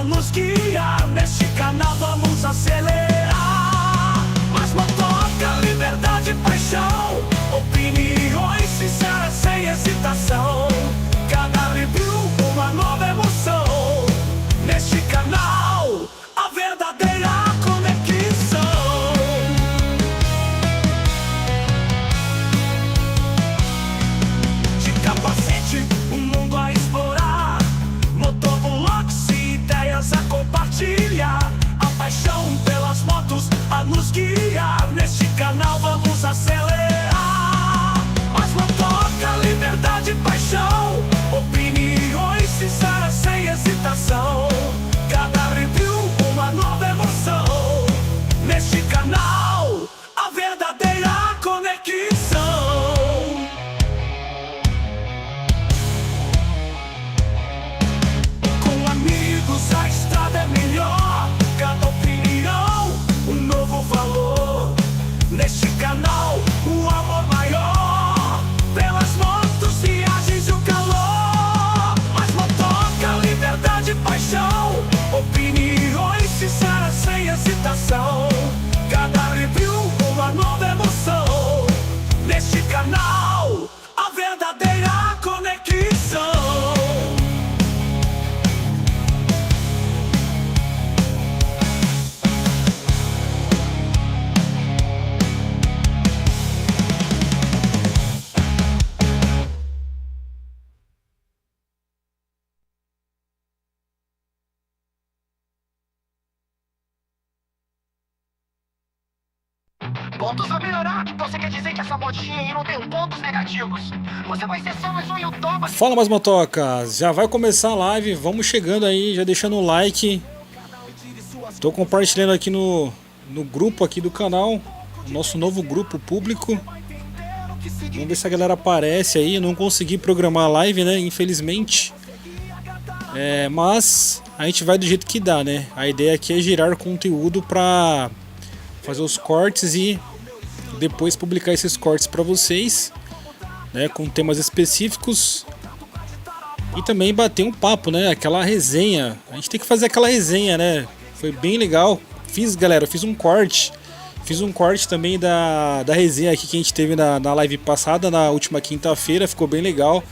a nos guiar. Neste canal vamos acelerar. Mais motoca, liberdade, paixão, opiniões sinceras sem hesitação. Cada review, uma nova emoção. Neste canal, a verdadeira conexão. De capacete, um mundo a explorar. Motovlogs e ideias a compartilhar. A paixão pelas motos a nos guiar. Neste canal vamos acelerar. Mais motoca, liberdade, paixão, opiniões sinceras sem hesitação. Cada review, uma nova emoção. Neste canal, a verdadeira conexão. Com amigos a estrada é melhor. Cada opinião, um novo valor. Neste canal, o amor maior. Pelas motos, viagens e o calor. Mais motoca, liberdade, paixão, opiniões sinceras sem hesitação. Cada review, uma nova emoção. Neste canal, a verdadeira conexão. Pontos a melhorar? Então você quer dizer que essa motinha aí não tem pontos negativos? Você vai ser só mais um youtuber. Fala, mais motocas, já vai começar a live, vamos chegando aí, já deixando o like. Tô compartilhando aqui no grupo aqui do canal, nosso novo grupo público. Vamos ver se a galera aparece aí. Eu não consegui programar a live, né, infelizmente. Mas a gente vai do jeito que dá, né. A ideia aqui é gerar conteúdo pra fazer os cortes e depois publicar esses cortes para vocês, né, com temas específicos, e também bater um papo, né, aquela resenha. A gente tem que fazer aquela resenha, né? Foi bem legal. Galera, fiz um corte também da resenha aqui que a gente teve na live passada, na última quinta-feira, ficou bem legal.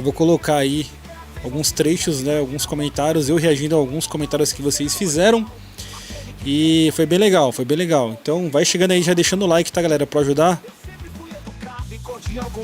Vou colocar aí alguns trechos, né, alguns comentários, eu reagindo a alguns comentários que vocês fizeram. E foi bem legal, foi bem legal. Então vai chegando aí, já deixando o like, tá, galera, pra ajudar.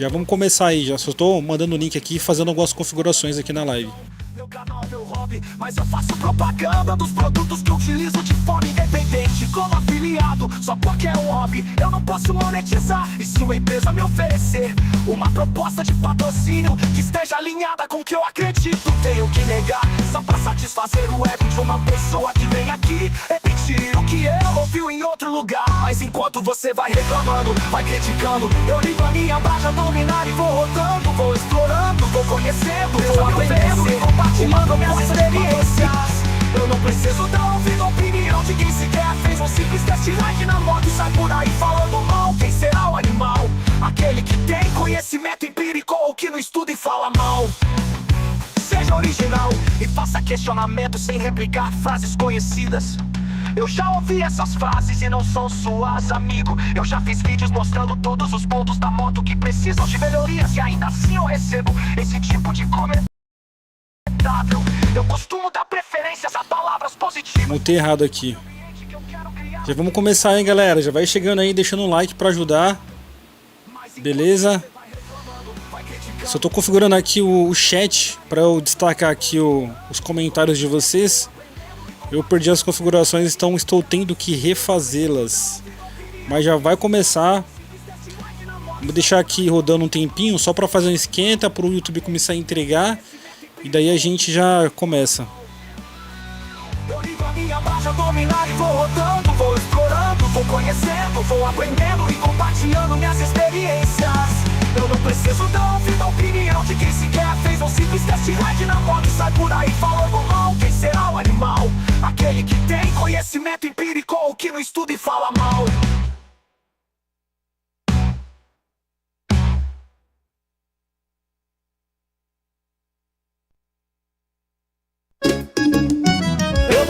Já vamos começar aí, já só tô mandando o link aqui e fazendo algumas configurações aqui na live. Meu canal é meu hobby, mas eu faço propaganda dos produtos que eu utilizo de forma independente, como afiliado, só porque é um hobby. Eu não posso monetizar, e se uma empresa me oferecer uma proposta de patrocínio que esteja alinhada com o que eu acredito, tenho que negar, só pra satisfazer o ego de uma pessoa que vem aqui repetir o que eu ouviu em outro lugar. Mas enquanto você vai reclamando, vai criticando, eu ligo a minha baixa dominar e vou rodando, vou explorando, vou conhecendo, vou aprendendo e compartilhando minhas experiências. Eu não preciso dar ouvido a opinião de quem sequer fez um simples test drive na moto e sai por aí falando mal. Quem será o animal? Aquele que tem conhecimento empírico ou que não estuda e fala mal. Seja original e faça questionamentos sem replicar frases conhecidas. Eu já ouvi essas frases e não são suas, amigo. Eu já fiz vídeos mostrando todos os pontos da moto que precisam de melhorias, e ainda assim eu recebo esse tipo de comentário. Eu costumo dar preferências a palavras positivas. Mutei errado aqui. Já vamos começar, hein, galera. Já vai chegando aí, deixando um like pra ajudar. Beleza? Só tô configurando aqui o chat pra eu destacar aqui os comentários de vocês. Eu perdi as configurações, então estou tendo que refazê-las. Mas já vai começar. Vou deixar aqui rodando um tempinho só para fazer um esquenta, para o YouTube começar a entregar. E daí a gente já começa. Eu ligo a minha baixa dominar e vou rodando, vou explorando, vou conhecendo, vou aprendendo e compartilhando minhas experiências. Eu não preciso dar ouvido a opinião de quem sequer fez um simples test ride na moto e sai por aí falando mal. Quem será o animal? Aquele que tem conhecimento empírico ou que não estuda e fala mal.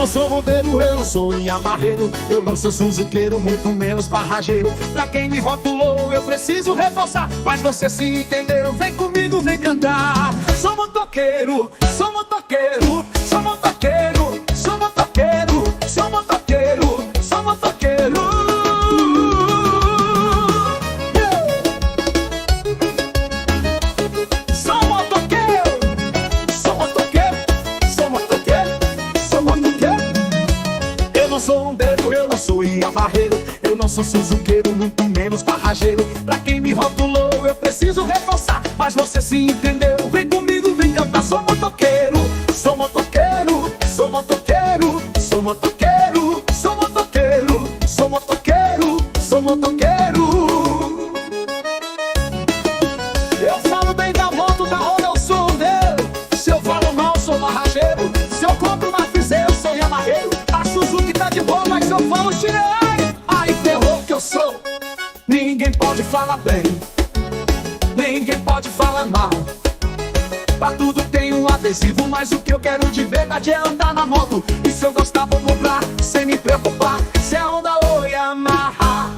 não sou modelo, eu não sou Yamaheiro. Eu não sou suzuqueiro, muito menos barrageiro. Pra quem me rotulou, eu preciso reforçar. Mas você se entendeu, vem comigo, vem cantar. Sou motoqueiro, sou motoqueiro, sou motoqueiro, sou motoqueiro, sou motoqueiro, sou motoqueiro. Yamaheiro, eu não sou suzuqueiro, muito menos barrageiro. Pra quem me rotulou, eu preciso reforçar. Mas você se entendeu, vem comigo, vem cantar. Sou motoqueiro, sou motoqueiro, sou motoqueiro, sou motoqueiro, sou motoqueiro, sou motoqueiro, sou motoqueiro. Eu falo bem da moto, da Honda, eu sou dele. Se eu falo mal, sou barrageiro. Se eu compro uma Fizer, eu sou Yamaheiro. A Suzuki tá de boa, mas se eu falo chinelo, aí ferrou que eu sou. Ninguém pode falar bem, ninguém pode falar mal. Pra tudo tem um adesivo, mas o que eu quero de verdade é andar na moto. E se eu gostar vou comprar, sem me preocupar, se é Honda ou Yamaha.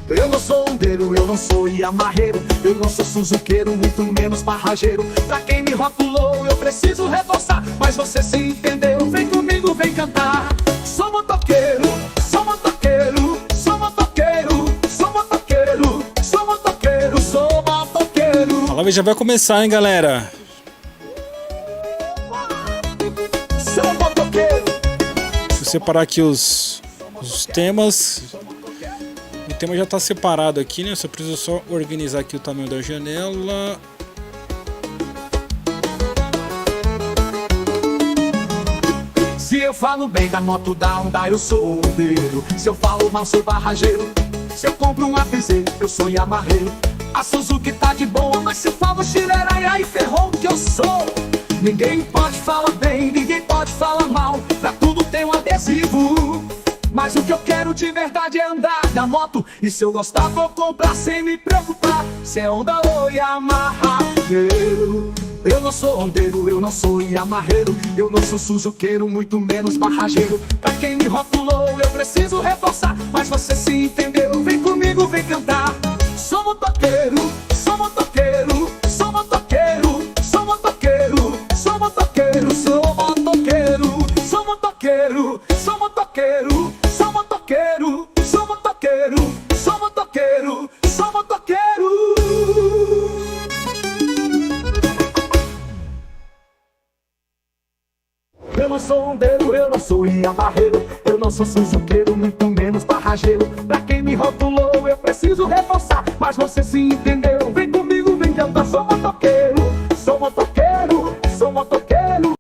Eu não sou hondeiro, eu não sou Yamaheiro. Eu não sou suzuqueiro, muito menos barrageiro. Pra quem me rotulou, eu preciso reforçar. Mas você se entendeu, vem comigo, vem cantar. Sou motoqueiro, sou motoqueiro, sou motoqueiro, sou motoqueiro, sou motoqueiro, sou motoqueiro. A live já vai começar, hein, galera? Sou motoqueiro. Deixa eu separar aqui os temas. O tema já está separado aqui, né? Só preciso só organizar aqui o tamanho da janela. Se eu falo bem da moto da Honda, eu sou hondeiro. Se eu falo mal, sou barrageiro. Se eu compro uma Fizer, eu sou Yamaheiro. A Suzuki tá de boa, mas se eu falo xireraia, aí ferrou que eu sou. Ninguém pode falar bem, ninguém pode falar mal. Pra tudo tem um adesivo. Mas o que eu quero de verdade é andar na moto. E se eu gostar vou comprar sem me preocupar, se é Honda ou Yamaha. Eu não sou hondeiro, eu não sou Yamaheiro. Eu não sou suzuqueiro, muito menos barrageiro. Pra quem me rotulou eu preciso reforçar. Mas você se entendeu, vem comigo, vem cantar. Sou motoqueiro, sou motoqueiro, sou motoqueiro, sou motoqueiro, sou motoqueiro, sou motoqueiro, sou motoqueiro, sou motoqueiro, sou motoqueiro, sou motoqueiro, sou motoqueiro, sou motoqueiro. Eu não sou hondeiro, eu não sou Yamaheiro. Eu não sou suzuqueiro, muito menos barrageiro. Pra quem me rotulou eu preciso reforçar. Mas você se entendeu, vem comigo, vem cantar. Sou motoqueiro, sou motoqueiro, sou motoqueiro.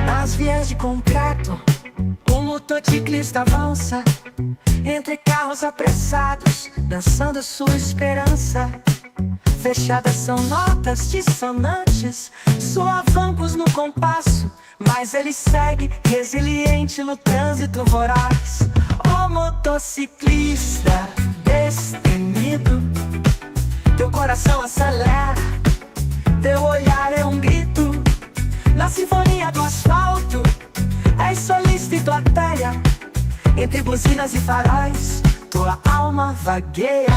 Nas vias de concreto, o motociclista avança entre carros apressados, dançando sua esperança. Fechadas são notas dissonantes, solavancos no compasso, mas ele segue resiliente no trânsito voraz. Ó motociclista destemido, teu coração acelera, teu olhar é um grito. Na sinfonia do asfalto, és solista e plateia. Entre buzinas e faróis, tua alma vagueia.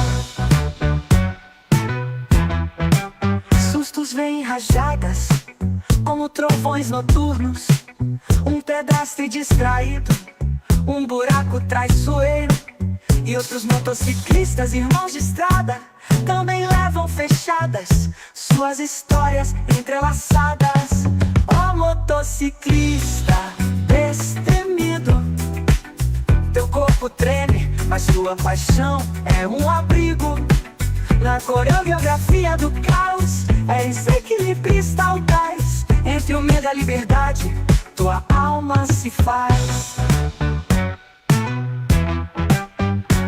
Sustos vêm rajadas, como trovões noturnos. Um pedestre distraído, um buraco traiçoeiro. E outros motociclistas, irmãos de estrada, também levam fechadas suas histórias entrelaçadas. Ó motociclista destemido, teu corpo treme, mas tua paixão é um abrigo. Na coreografia do caos, és equilibrista audaz. Entre o medo e a liberdade, tua alma se faz.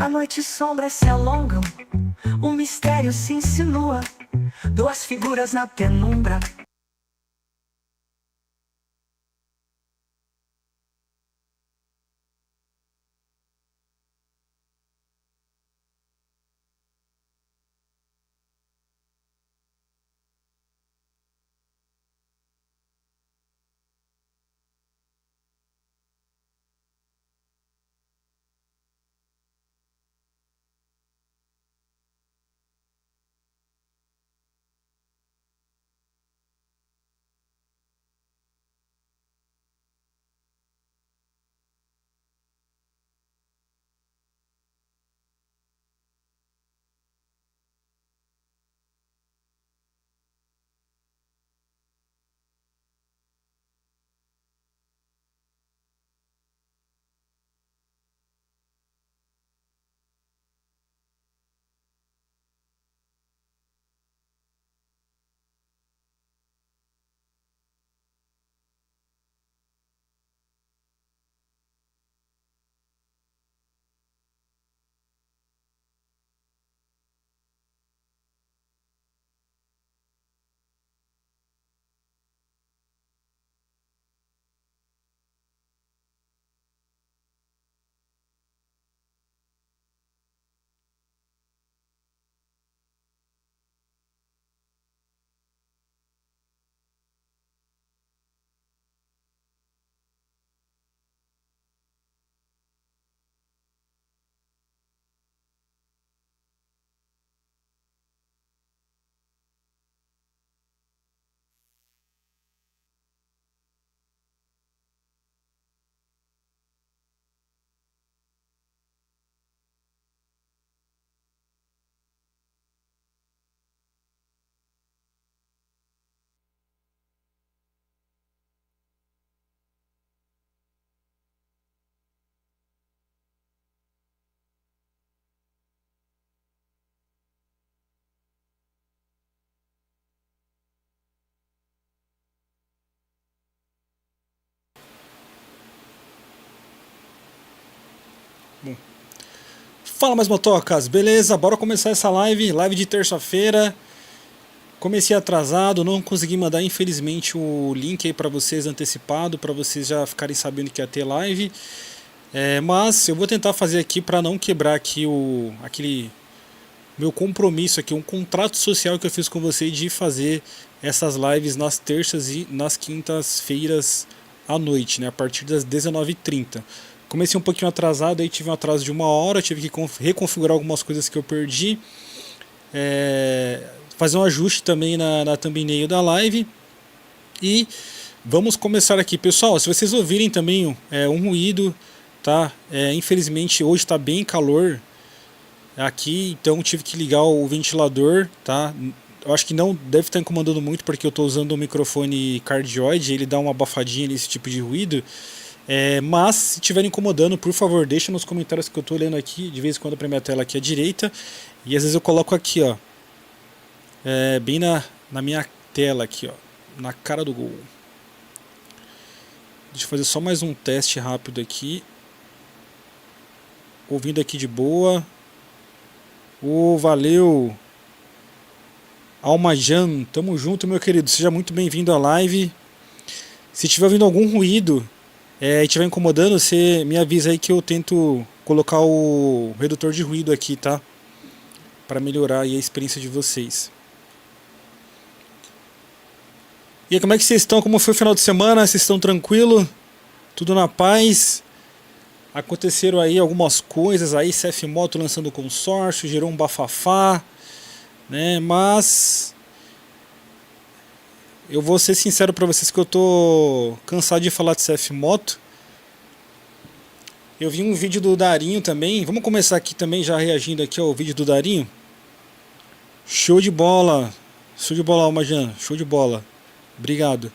A noite e sombras se alongam, um mistério se insinua. Duas figuras na penumbra. Fala, mais motocas, beleza? Bora começar essa live de terça-feira. Comecei atrasado, não consegui mandar infelizmente o link aí para vocês antecipado, para vocês já ficarem sabendo que ia ter live. Mas eu vou tentar fazer aqui para não quebrar aqui aquele meu compromisso aqui, um contrato social que eu fiz com vocês de fazer essas lives nas terças e nas quintas-feiras à noite, né, a partir das 19h30. Comecei um pouquinho atrasado, aí tive um atraso de 1 hora, tive que reconfigurar algumas coisas que eu perdi. Fazer um ajuste também na thumbnail da live. E vamos começar aqui, pessoal. Se vocês ouvirem também um ruído, tá? Infelizmente hoje está bem calor aqui, então tive que ligar o ventilador, tá? Eu acho que não deve estar incomodando muito porque eu estou usando um microfone cardioide, ele dá uma abafadinha nesse tipo de ruído. Mas se estiver incomodando, por favor, deixa nos comentários que eu estou lendo aqui, de vez em quando para minha tela aqui à direita. E às vezes eu coloco aqui, ó, bem na minha tela aqui, ó, na cara do gol. Deixa eu fazer só mais um teste rápido aqui. Ouvindo aqui de boa. Valeu! Almajan, tamo junto, meu querido. Seja muito bem-vindo à live. Se estiver ouvindo algum ruído e estiver incomodando, você me avisa aí que eu tento colocar o redutor de ruído aqui, tá? Para melhorar aí a experiência de vocês. E aí, como é que vocês estão? Como foi o final de semana? Vocês estão tranquilo? Tudo na paz? Aconteceram aí algumas coisas aí, CF Moto lançando consórcio, gerou um bafafá, né? Mas eu vou ser sincero para vocês que eu tô cansado de falar de CF Moto. Eu vi um vídeo do Darinho também. Vamos começar aqui também já reagindo aqui ao vídeo do Darinho. Show de bola, Almajan, show de bola. Obrigado.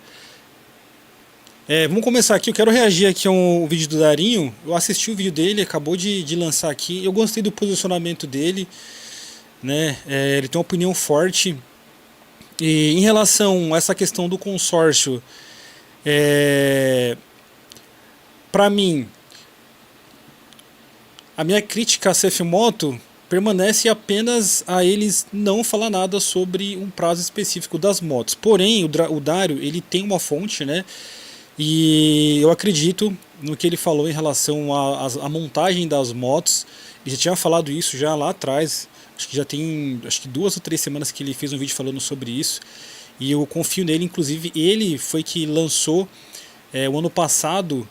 Vamos começar aqui, eu quero reagir aqui ao vídeo do Darinho. Eu assisti o vídeo dele, acabou de lançar aqui. Eu gostei do posicionamento dele, né? Ele tem uma opinião forte. E em relação a essa questão do consórcio, para mim, a minha crítica a CF Moto permanece apenas a eles não falar nada sobre um prazo específico das motos. Porém, o Dário, ele tem uma fonte, né? E eu acredito no que ele falou em relação à montagem das motos. Ele já tinha falado isso já lá atrás. Acho que já tem 2 ou 3 semanas que ele fez um vídeo falando sobre isso. E eu confio nele, inclusive ele foi que lançou o ano passado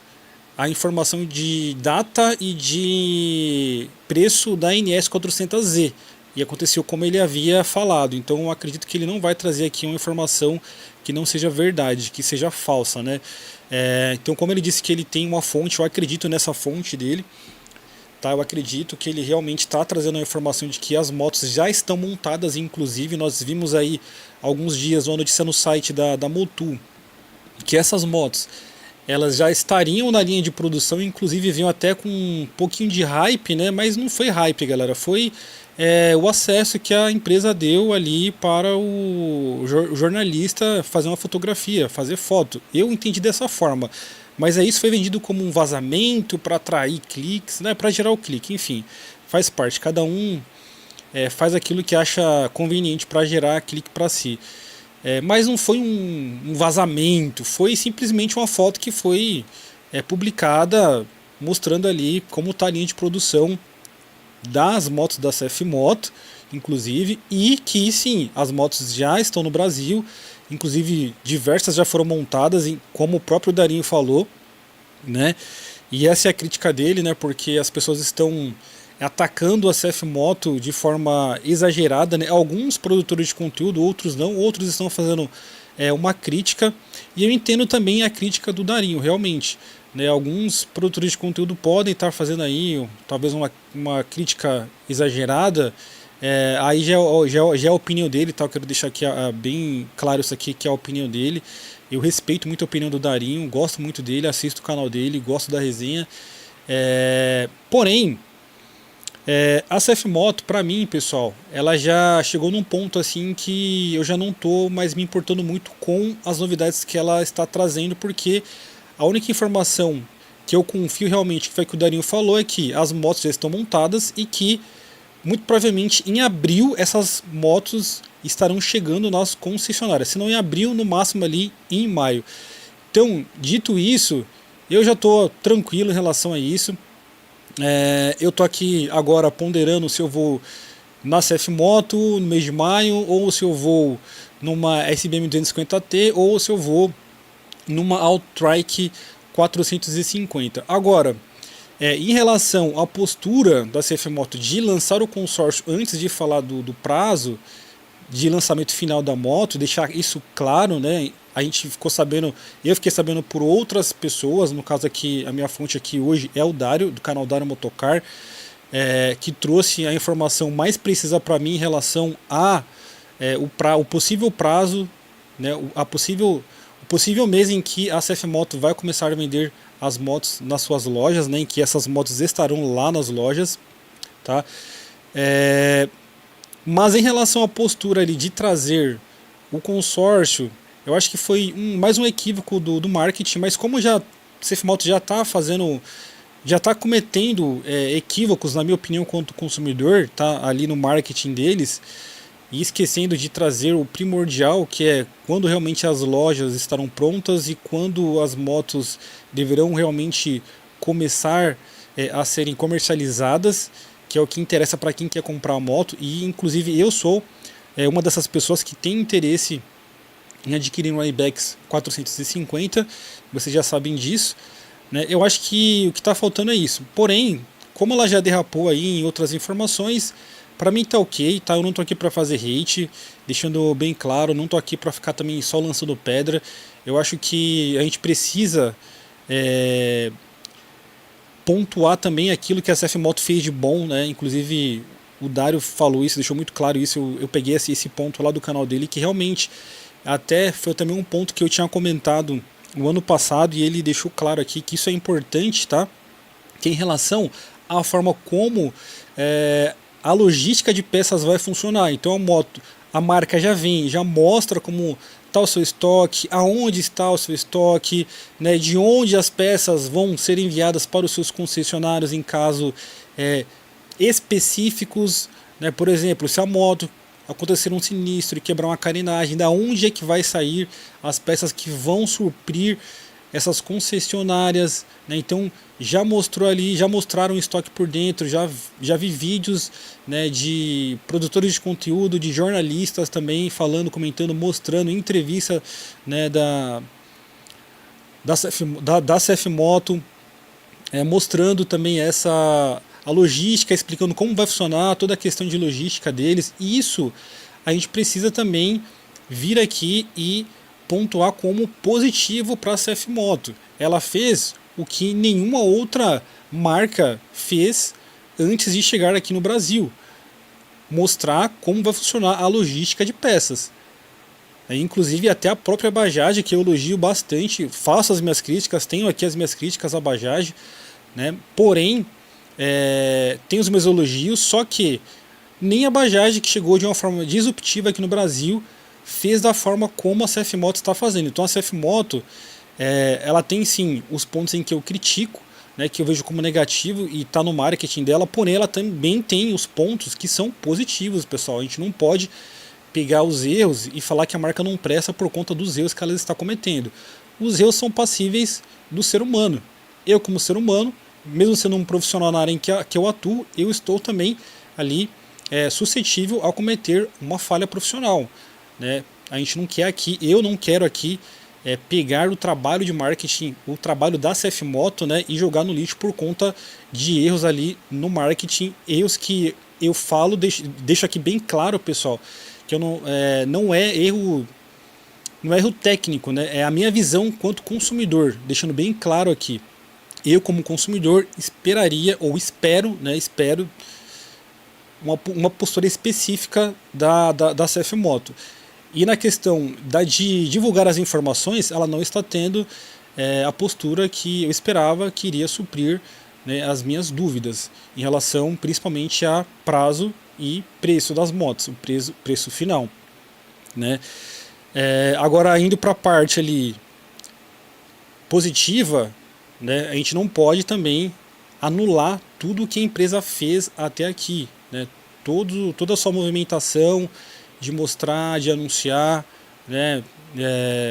a informação de data e de preço da NS 400Z. E aconteceu como ele havia falado. Então eu acredito que ele não vai trazer aqui uma informação que não seja verdade, que seja falsa, né? Então, como ele disse que ele tem uma fonte, eu acredito nessa fonte dele, tá? Eu acredito que ele realmente está trazendo a informação de que as motos já estão montadas. Inclusive nós vimos aí alguns dias uma notícia no site da Motul que essas motos elas já estariam na linha de produção, inclusive vinham até com um pouquinho de hype, né? Mas não foi hype, galera, foi o acesso que a empresa deu ali para o jornalista fazer uma fotografia, fazer foto. Eu entendi dessa forma, mas isso foi vendido como um vazamento para atrair cliques, né? Para gerar o clique, enfim, faz parte, cada um faz aquilo que acha conveniente para gerar clique para si. Mas não foi um vazamento, foi simplesmente uma foto que foi publicada mostrando ali como está a linha de produção das motos da CF Moto, inclusive, e que sim, as motos já estão no Brasil, inclusive diversas já foram montadas, como o próprio Darinho falou, né? E essa é a crítica dele, né? Porque as pessoas estão atacando a CF Moto de forma exagerada, né? Alguns produtores de conteúdo, outros não, outros estão fazendo uma crítica, e eu entendo também a crítica do Darinho, realmente, né? Alguns produtores de conteúdo podem estar fazendo aí talvez uma crítica exagerada, aí já é a opinião dele, tá? Eu quero deixar aqui bem claro isso aqui, que é a opinião dele. Eu respeito muito a opinião do Darinho, gosto muito dele, assisto o canal dele, gosto da resenha, porém a CF Moto, pra mim, pessoal, ela já chegou num ponto assim que eu já não tô mais me importando muito com as novidades que ela está trazendo, porque a única informação que eu confio realmente, que foi o que o Darinho falou, é que as motos já estão montadas e que muito provavelmente em abril essas motos estarão chegando nas concessionárias, se não em abril, no máximo ali em maio. Então, dito isso, eu já estou tranquilo em relação a isso. Eu estou aqui agora ponderando se eu vou na CF Moto no mês de maio, ou se eu vou numa SBM 250T, ou se eu vou numa Outrike 450. Agora, em relação à postura da CF Moto de lançar o consórcio antes de falar do prazo de lançamento final da moto, deixar isso claro, né? A gente ficou sabendo, eu fiquei sabendo por outras pessoas, no caso aqui, a minha fonte aqui hoje é o Dário, do canal Dário Motocar, que trouxe a informação mais precisa para mim em relação a o possível prazo, né, o possível mês em que a CF Moto vai começar a vender as motos nas suas lojas, né, em que essas motos estarão lá nas lojas, tá? Mas em relação à postura ali de trazer o consórcio, eu acho que foi mais um equívoco do marketing, mas como a CF Moto já está fazendo, já está cometendo equívocos, na minha opinião, quanto consumidor, tá ali no marketing deles, e esquecendo de trazer o primordial, que é quando realmente as lojas estarão prontas e quando as motos deverão realmente começar a serem comercializadas, que é o que interessa para quem quer comprar a moto. E inclusive eu sou uma dessas pessoas que tem interesse em adquirir um Ibex 450, vocês já sabem disso, né? Eu acho que o que está faltando é isso. Porém, como ela já derrapou aí em outras informações, para mim tá ok, tá? Eu não tô aqui para fazer hate, deixando bem claro, não tô aqui para ficar também só lançando pedra. Eu acho que a gente precisa pontuar também aquilo que a CF Moto fez de bom, né? Inclusive o Dário falou isso, deixou muito claro isso. Eu peguei esse ponto lá do canal dele, que realmente até foi também um ponto que eu tinha comentado no ano passado, e ele deixou claro aqui que isso é importante, tá? Que em relação à forma como a logística de peças vai funcionar. Então a marca já vem, já mostra como está o seu estoque, aonde está o seu estoque, né, de onde as peças vão ser enviadas para os seus concessionários em caso específicos, né? Por exemplo, se a moto acontecer um sinistro e quebrar uma carenagem, da onde é que vai sair as peças que vão suprir essas concessionárias, né? Então já mostrou ali, já mostraram o estoque por dentro, já vi vídeos, né, de produtores de conteúdo, de jornalistas também falando, comentando, mostrando entrevista, né, da CF Moto, mostrando também a logística, explicando como vai funcionar toda a questão de logística deles. E isso a gente precisa também vir aqui e pontuar como positivo para a CF Moto. Ela fez o que nenhuma outra marca fez antes de chegar aqui no Brasil: mostrar como vai funcionar a logística de peças. Inclusive até a própria Bajaj, que eu elogio bastante, faço as minhas críticas, tenho aqui as minhas críticas à Bajaj, né? Porém, tem os meus elogios, só que nem a Bajaj, que chegou de uma forma disruptiva aqui no Brasil, fez da forma como a CF Moto está fazendo. Então a CF Moto, ela tem sim os pontos em que eu critico, né, que eu vejo como negativo e está no marketing dela, porém ela também tem os pontos que são positivos, pessoal. A gente não pode pegar os erros e falar que a marca não presta por conta dos erros que ela está cometendo. Os erros são passíveis do ser humano. Eu, como ser humano, mesmo sendo um profissional na área em que eu atuo, eu estou também ali suscetível a cometer uma falha profissional, né? A gente não quer aqui, eu não quero aqui pegar o trabalho de marketing, o trabalho da CF Moto, né, e jogar no lixo por conta de erros ali no marketing, erros que eu falo, deixo aqui bem claro, pessoal, que eu não é erro técnico, né, é a minha visão quanto consumidor, deixando bem claro aqui. Eu, como consumidor, esperaria, ou espero uma postura específica da CF Moto. E na questão de divulgar as informações, ela não está tendo a postura que eu esperava, que iria suprir, né, as minhas dúvidas em relação principalmente a prazo e preço das motos, o preço final, né? Agora, indo para a parte ali positiva, né, a gente não pode também anular tudo que a empresa fez até aqui, né? Toda a sua movimentação de mostrar, de anunciar, né?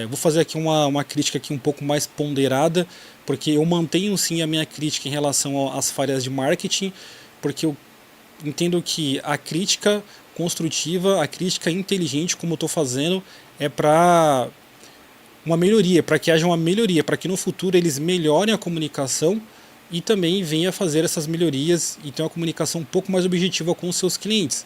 Vou fazer aqui uma crítica aqui um pouco mais ponderada, porque eu mantenho sim a minha crítica em relação às falhas de marketing, porque eu entendo que a crítica construtiva, a crítica inteligente, como eu estou fazendo, é para uma melhoria, para que haja uma melhoria, para que no futuro eles melhorem a comunicação e também venha fazer essas melhorias e ter uma comunicação um pouco mais objetiva com os seus clientes,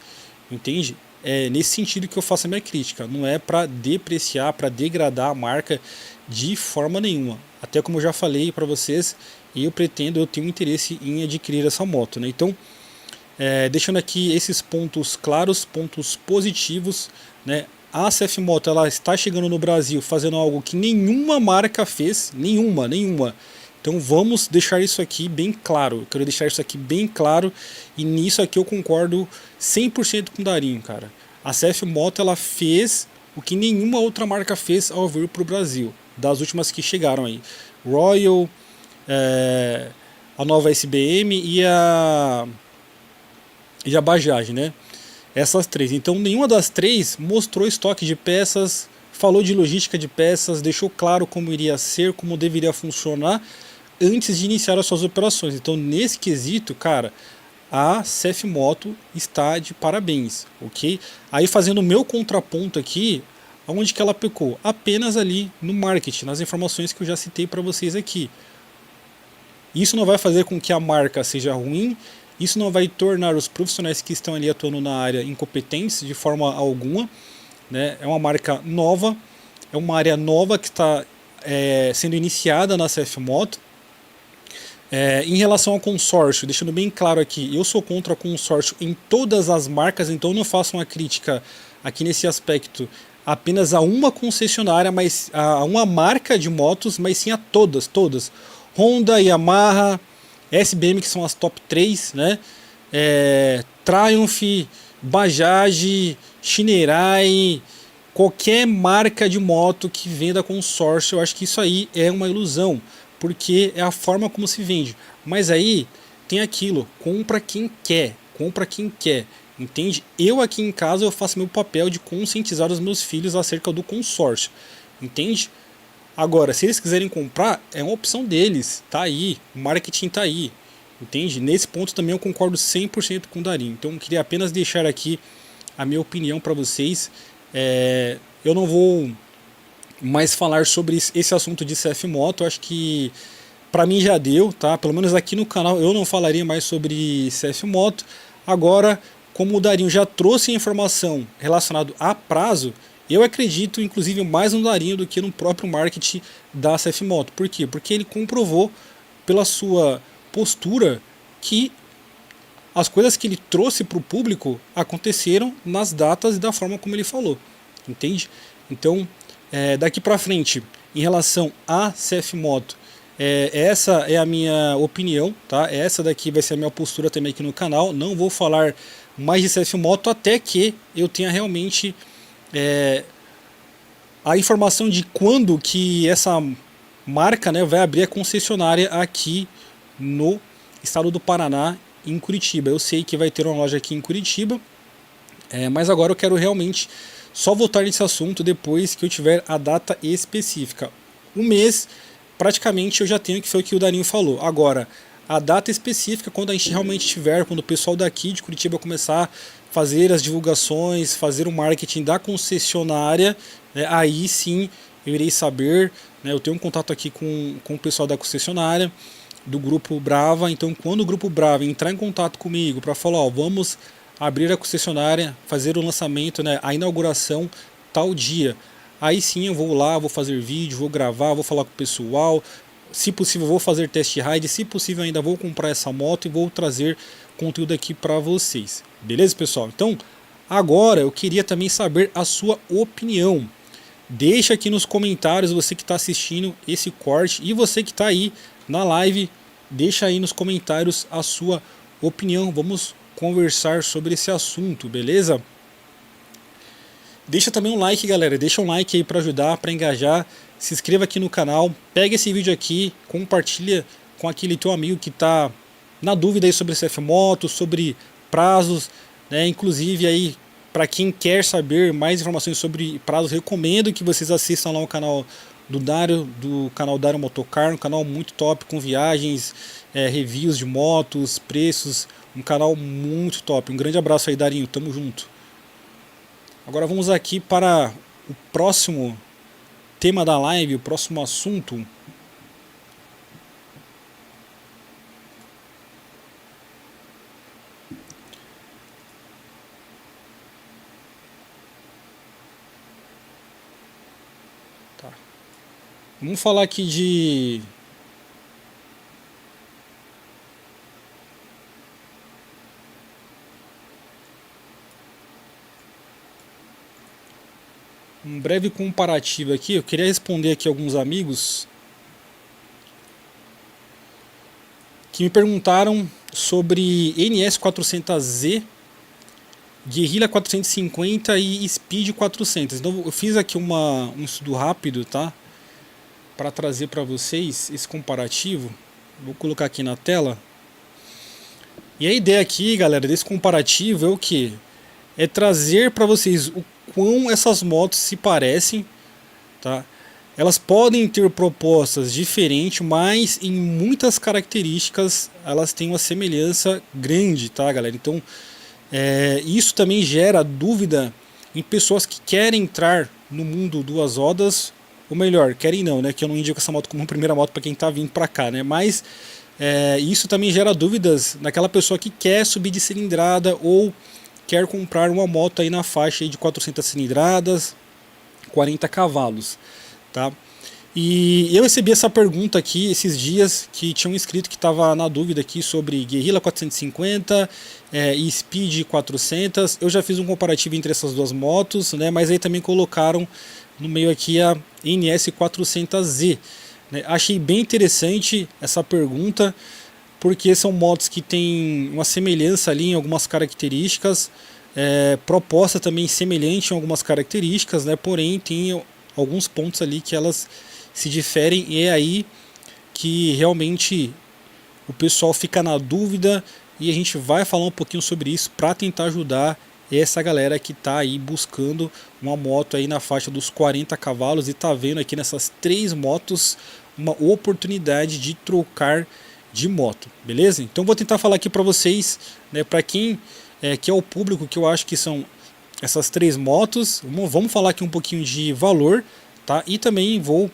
entende? É nesse sentido que eu faço a minha crítica, não é para depreciar, para degradar a marca de forma nenhuma. Até como eu já falei para vocês, eu tenho interesse em adquirir essa moto, né? Então, deixando aqui esses pontos claros, pontos positivos, né? A CF Moto, ela está chegando no Brasil fazendo algo que nenhuma marca fez, nenhuma. Então vamos deixar isso aqui bem claro. Eu quero deixar isso aqui bem claro, e nisso aqui eu concordo 100% com o Darinho, cara. A CF Moto, ela fez o que nenhuma outra marca fez ao vir para o Brasil, das últimas que chegaram aí. Royal, a nova SBM e a Bajaj, né? Essas três. Então nenhuma das três mostrou estoque de peças, falou de logística de peças, deixou claro como iria ser, como deveria funcionar antes de iniciar as suas operações. Então nesse quesito, cara, a CF Moto está de parabéns, ok? Aí fazendo o meu contraponto aqui, aonde que ela pecou? Apenas ali no marketing, nas informações que eu já citei para vocês aqui. Isso não vai fazer com que a marca seja ruim, isso não vai tornar os profissionais que estão ali atuando na área incompetentes de forma alguma, né? É uma marca nova, é uma área nova que está sendo iniciada na CF Moto. Em relação ao consórcio, deixando bem claro aqui, eu sou contra consórcio em todas as marcas, então não faço uma crítica aqui nesse aspecto apenas a uma concessionária, mas a uma marca de motos, mas sim a todas. Honda, Yamaha, SBM, que são as top 3, né? Triumph, Bajaj, Shinerai, qualquer marca de moto que venda consórcio, eu acho que isso aí é uma ilusão, porque é a forma como se vende. Mas aí tem aquilo, compra quem quer, entende? Eu aqui em casa eu faço meu papel de conscientizar os meus filhos acerca do consórcio, entende? Agora, se eles quiserem comprar, é uma opção deles, tá aí, o marketing tá aí, entende? Nesse ponto também eu concordo 100% com o Darinho. Então eu queria apenas deixar aqui a minha opinião para vocês. Eu não vou mais falar sobre esse assunto de CF Moto, eu acho que para mim já deu, tá? Pelo menos aqui no canal eu não falaria mais sobre CF Moto. Agora, como o Darinho já trouxe a informação relacionada a prazo, eu acredito inclusive mais no Darinho do que no próprio marketing da CF Moto. Por quê? Porque ele comprovou pela sua postura que as coisas que ele trouxe para o público aconteceram nas datas e da forma como ele falou, entende? Então, daqui para frente, em relação a CF Moto, essa é a minha opinião, tá? Essa daqui vai ser a minha postura também aqui no canal. Não vou falar mais de CF Moto até que eu tenha realmente a informação de quando que essa marca, né, vai abrir a concessionária aqui no estado do Paraná, em Curitiba. Eu sei que vai ter uma loja aqui em Curitiba, mas agora eu quero realmente só voltar nesse assunto depois que eu tiver a data específica. Um mês, praticamente, eu já tenho, que foi o que o Darinho falou. Agora, a data específica, quando a gente realmente tiver, quando o pessoal daqui de Curitiba começar a fazer as divulgações, fazer o marketing da concessionária, aí sim eu irei saber, né? Eu tenho um contato aqui com o pessoal da concessionária, do Grupo Brava. Então quando o Grupo Brava entrar em contato comigo para falar, ó, vamos abrir a concessionária, fazer o lançamento, né, a inauguração tal dia, aí sim eu vou lá, vou fazer vídeo, vou gravar, vou falar com o pessoal, se possível vou fazer test ride, se possível ainda vou comprar essa moto e vou trazer conteúdo aqui para vocês, beleza, pessoal? Então agora eu queria também saber a sua opinião. Deixa aqui nos comentários, você que está assistindo esse corte e você que está aí na live, deixa aí nos comentários a sua opinião. Vamos conversar sobre esse assunto, beleza? Deixa também um like, galera, deixa um like aí para ajudar, para engajar. Se inscreva aqui no canal, pega esse vídeo aqui, compartilha com aquele teu amigo que tá na dúvida aí sobre CF Moto, sobre prazos, né? Inclusive aí para quem quer saber mais informações sobre prazos, recomendo que vocês assistam lá o canal do Dario, do canal Dario Motocar, um canal muito top com viagens, reviews de motos, preços, um canal muito top. Um grande abraço aí, Darinho, tamo junto. Agora vamos aqui para o próximo tema da live, o próximo assunto. Tá. Vamos falar aqui de um breve comparativo aqui. Eu queria responder aqui alguns amigos que me perguntaram sobre NS400Z, Guerrilla 450 e Speed 400. Então eu fiz aqui um estudo rápido, tá? Para trazer para vocês esse comparativo. Vou colocar aqui na tela. E a ideia aqui, galera, desse comparativo é o que? É trazer para vocês o quão essas motos se parecem, tá? Elas podem ter propostas diferentes, mas em muitas características elas têm uma semelhança grande, tá, galera? Então isso também gera dúvida em pessoas que querem entrar no mundo duas rodas, ou melhor, querem não, né? Que eu não indico essa moto como primeira moto para quem está vindo para cá, né? Mas isso também gera dúvidas naquela pessoa que quer subir de cilindrada ou quer comprar uma moto aí na faixa aí de 400 cilindradas, 40 cavalos, tá? E eu recebi essa pergunta aqui esses dias, que tinha um inscrito que estava na dúvida aqui sobre Guerrilla 450 e Speed 400. Eu já fiz um comparativo entre essas duas motos, né? Mas aí também colocaram no meio aqui a NS400Z, né? Achei bem interessante essa pergunta, porque são motos que têm uma semelhança ali em algumas características, proposta também semelhante em algumas características, né? Porém tem alguns pontos ali que elas se diferem, e é aí que realmente o pessoal fica na dúvida, e a gente vai falar um pouquinho sobre isso para tentar ajudar essa galera que está aí buscando uma moto aí na faixa dos 40 cavalos e tá vendo aqui nessas três motos uma oportunidade de trocar de moto, beleza? Então vou tentar falar aqui para vocês, né, para quem que é o público que eu acho que são essas três motos. Vamos falar aqui um pouquinho de valor, tá? E também vou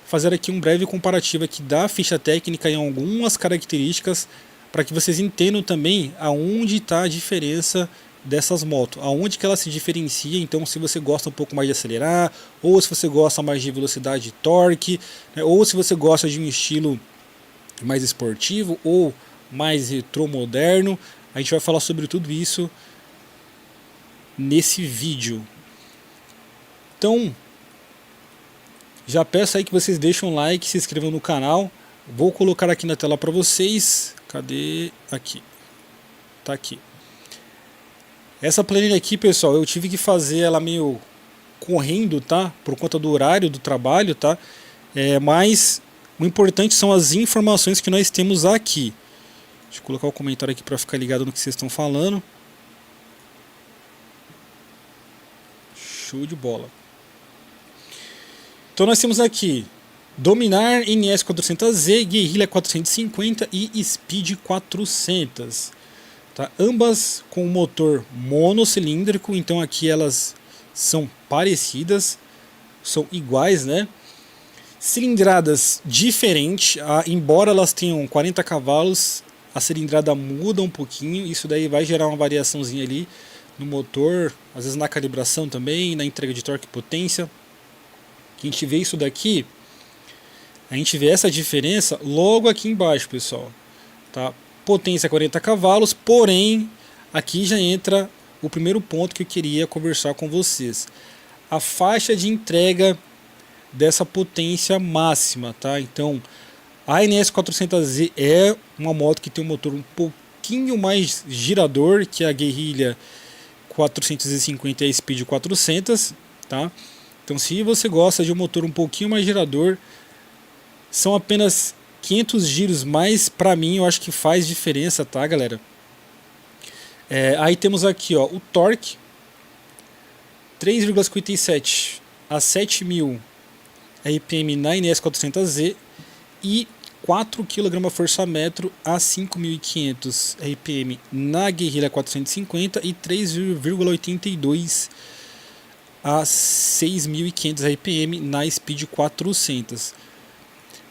fazer aqui um breve comparativo aqui da ficha técnica em algumas características, para que vocês entendam também aonde está a diferença dessas motos, aonde que ela se diferencia. Então se você gosta um pouco mais de acelerar, ou se você gosta mais de velocidade e torque, né, ou se você gosta de um estilo mais esportivo ou mais retrô moderno, a gente vai falar sobre tudo isso nesse vídeo. Então já peço aí que vocês deixem um like, se inscrevam no canal. Vou colocar aqui na tela para vocês. Cadê? Aqui. Tá aqui. Essa planilha aqui, pessoal, eu tive que fazer ela meio correndo, tá? Por conta do horário do trabalho, tá? Mas o importante são as informações que nós temos aqui. Deixa eu colocar o comentário aqui para ficar ligado no que vocês estão falando. Show de bola. Então nós temos aqui Dominar NS400Z, Guerrilla 450 e Speed 400. Tá? Ambas com motor monocilíndrico, então aqui elas são parecidas, são iguais, né? Cilindradas diferentes, embora elas tenham 40 cavalos, a cilindrada muda um pouquinho, isso daí vai gerar uma variaçãozinha ali no motor, às vezes na calibração também, na entrega de torque e potência. Que a gente vê isso daqui, a gente vê essa diferença logo aqui embaixo, pessoal, tá? Potência 40 cavalos, porém aqui já entra o primeiro ponto que eu queria conversar com vocês. A faixa de entrega dessa potência máxima, tá? Então a NS400Z é uma moto que tem um motor um pouquinho mais girador que a Guerrilla 450 e a Speed 400, tá? Então se você gosta de um motor um pouquinho mais girador, são apenas 500 giros, mas pra mim eu acho que faz diferença, tá, galera? Aí temos aqui, ó, o torque 3,57 a 7.000 RPM na NS 400Z e 4 kgfm a 5.500 RPM na Guerrilla 450 e 3,82 a 6.500 RPM na Speed 400.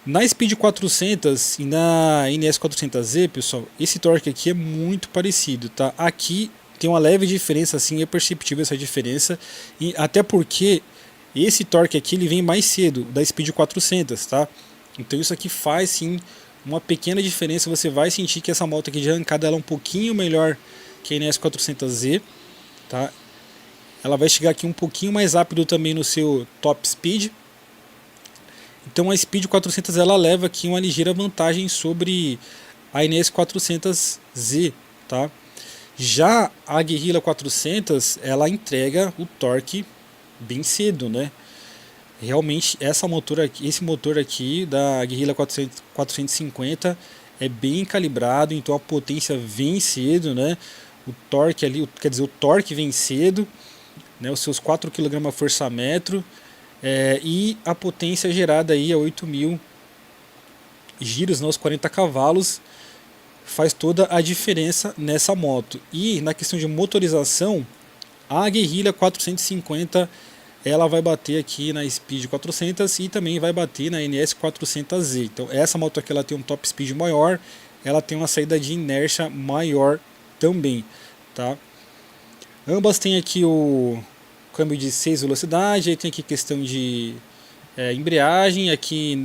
Na Speed 400 e na NS 400Z, pessoal, esse torque aqui é muito parecido, tá? Aqui tem uma leve diferença, assim, é perceptível essa diferença, e até porque esse torque aqui ele vem mais cedo da Speed 400, tá? Então isso aqui faz sim uma pequena diferença, você vai sentir que essa moto aqui de arrancada ela é um pouquinho melhor que a NS 400Z, tá? Ela vai chegar aqui um pouquinho mais rápido também no seu top speed. Então a Speed 400 ela leva aqui uma ligeira vantagem sobre a NS 400Z, tá? Já a Guerrilla 400 ela entrega o torque bem cedo, né? Realmente esse motor aqui da Guerrilla 450 é bem calibrado, então a potência vem cedo, né? O torque ali, quer dizer, o torque vem cedo, né? Os seus 4 kgfm. E a potência gerada aí a 8.000 giros, né, os 40 cavalos, faz toda a diferença nessa moto. E na questão de motorização, a Guerrilla 450 ela vai bater aqui na Speed 400 e também vai bater na NS 400Z. Então essa moto aqui ela tem um top speed maior, ela tem uma saída de inércia maior também, tá? Ambas têm aqui o câmbio de 6 velocidades, aí tem aqui questão de embreagem, aqui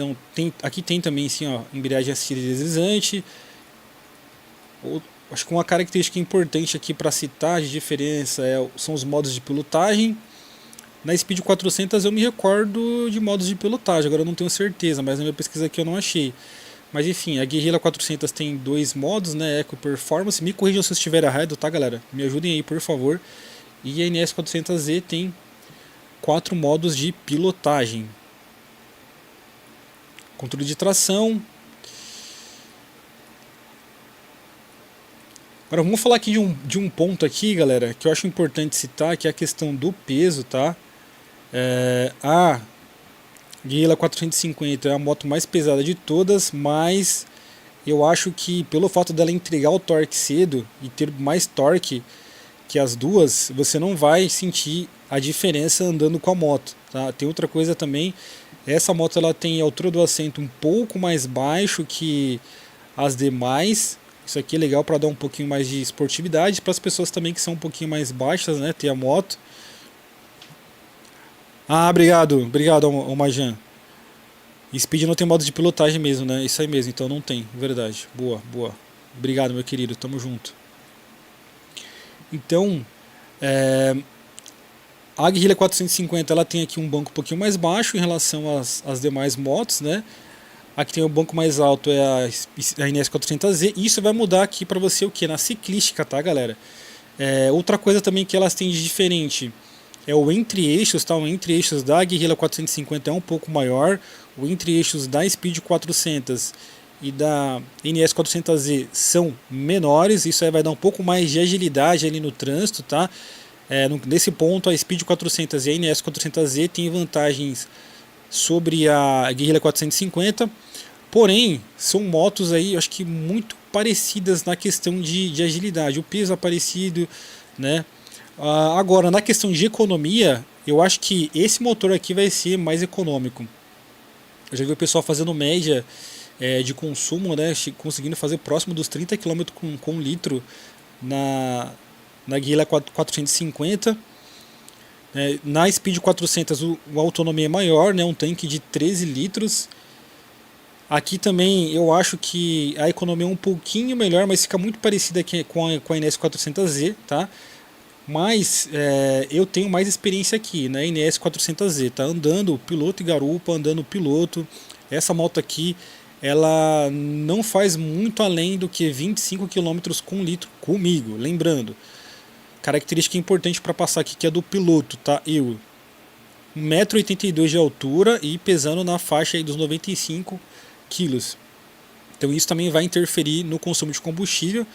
tem também sim, ó, embreagem assistida deslizante. Acho que uma característica importante aqui para citar de diferença são os modos de pilotagem. Na Speed 400 eu me recordo de modos de pilotagem, agora eu não tenho certeza, mas na minha pesquisa aqui eu não achei. Mas enfim, a Guerrilla 400 tem dois modos, né, Eco e Performance. Me corrijam se eu estiver errado, tá, galera? Me ajudem aí, por favor. E a NS 400Z tem 4 modos de pilotagem. Controle de tração. Agora vamos falar aqui de um ponto aqui, galera, que eu acho importante citar, que é a questão do peso, tá? A Guerrilla 450 é a moto mais pesada de todas, mas eu acho que pelo fato dela entregar o torque cedo e ter mais torque que as duas, você não vai sentir a diferença andando com a moto, tá? Tem outra coisa também, essa moto ela tem a altura do assento um pouco mais baixo que as demais. Isso aqui é legal para dar um pouquinho mais de esportividade para as pessoas também que são um pouquinho mais baixas, né, ter a moto. Ah, obrigado, Majan. Speed não tem modo de pilotagem mesmo, né? Isso aí mesmo, então não tem, verdade. Boa. Obrigado, meu querido, tamo junto. Então, a Guerrilla 450 ela tem aqui um banco um pouquinho mais baixo em relação às demais motos, né? Aqui tem o banco mais alto, é a NS 400Z. E isso vai mudar aqui para você o que? Na ciclística, tá, galera? Outra coisa também que elas têm de diferente é o entre-eixos, tá? O entre-eixos da Guerrilla 450 é um pouco maior. O entre-eixos da Speed 400 e da NS 400Z são menores. Isso aí vai dar um pouco mais de agilidade ali no trânsito, tá? Nesse ponto a Speed 400 e a NS 400Z tem vantagens sobre a Guerrilla 450, porém são motos aí, acho que muito parecidas na questão de agilidade, o peso é parecido, né? Agora na questão de economia, eu acho que esse motor aqui vai ser mais econômico. Eu já vi o pessoal fazendo média de consumo, né, conseguindo fazer próximo dos 30 km com litro na Guerrilla 450. Na Speed 400 a autonomia é maior, né, um tanque de 13 litros. Aqui também eu acho que a economia é um pouquinho melhor, mas fica muito parecida aqui com a NS 400Z, tá? Mas eu tenho mais experiência aqui na NS 400Z, tá? Andando piloto e garupa, andando piloto. Essa moto aqui, ela não faz muito além do que 25 km com litro comigo, lembrando. característica importante para passar aqui, que é do piloto, tá? Eu, 1,82 m de altura e pesando na faixa aí dos 95 quilos. Então isso também vai interferir no consumo de combustível,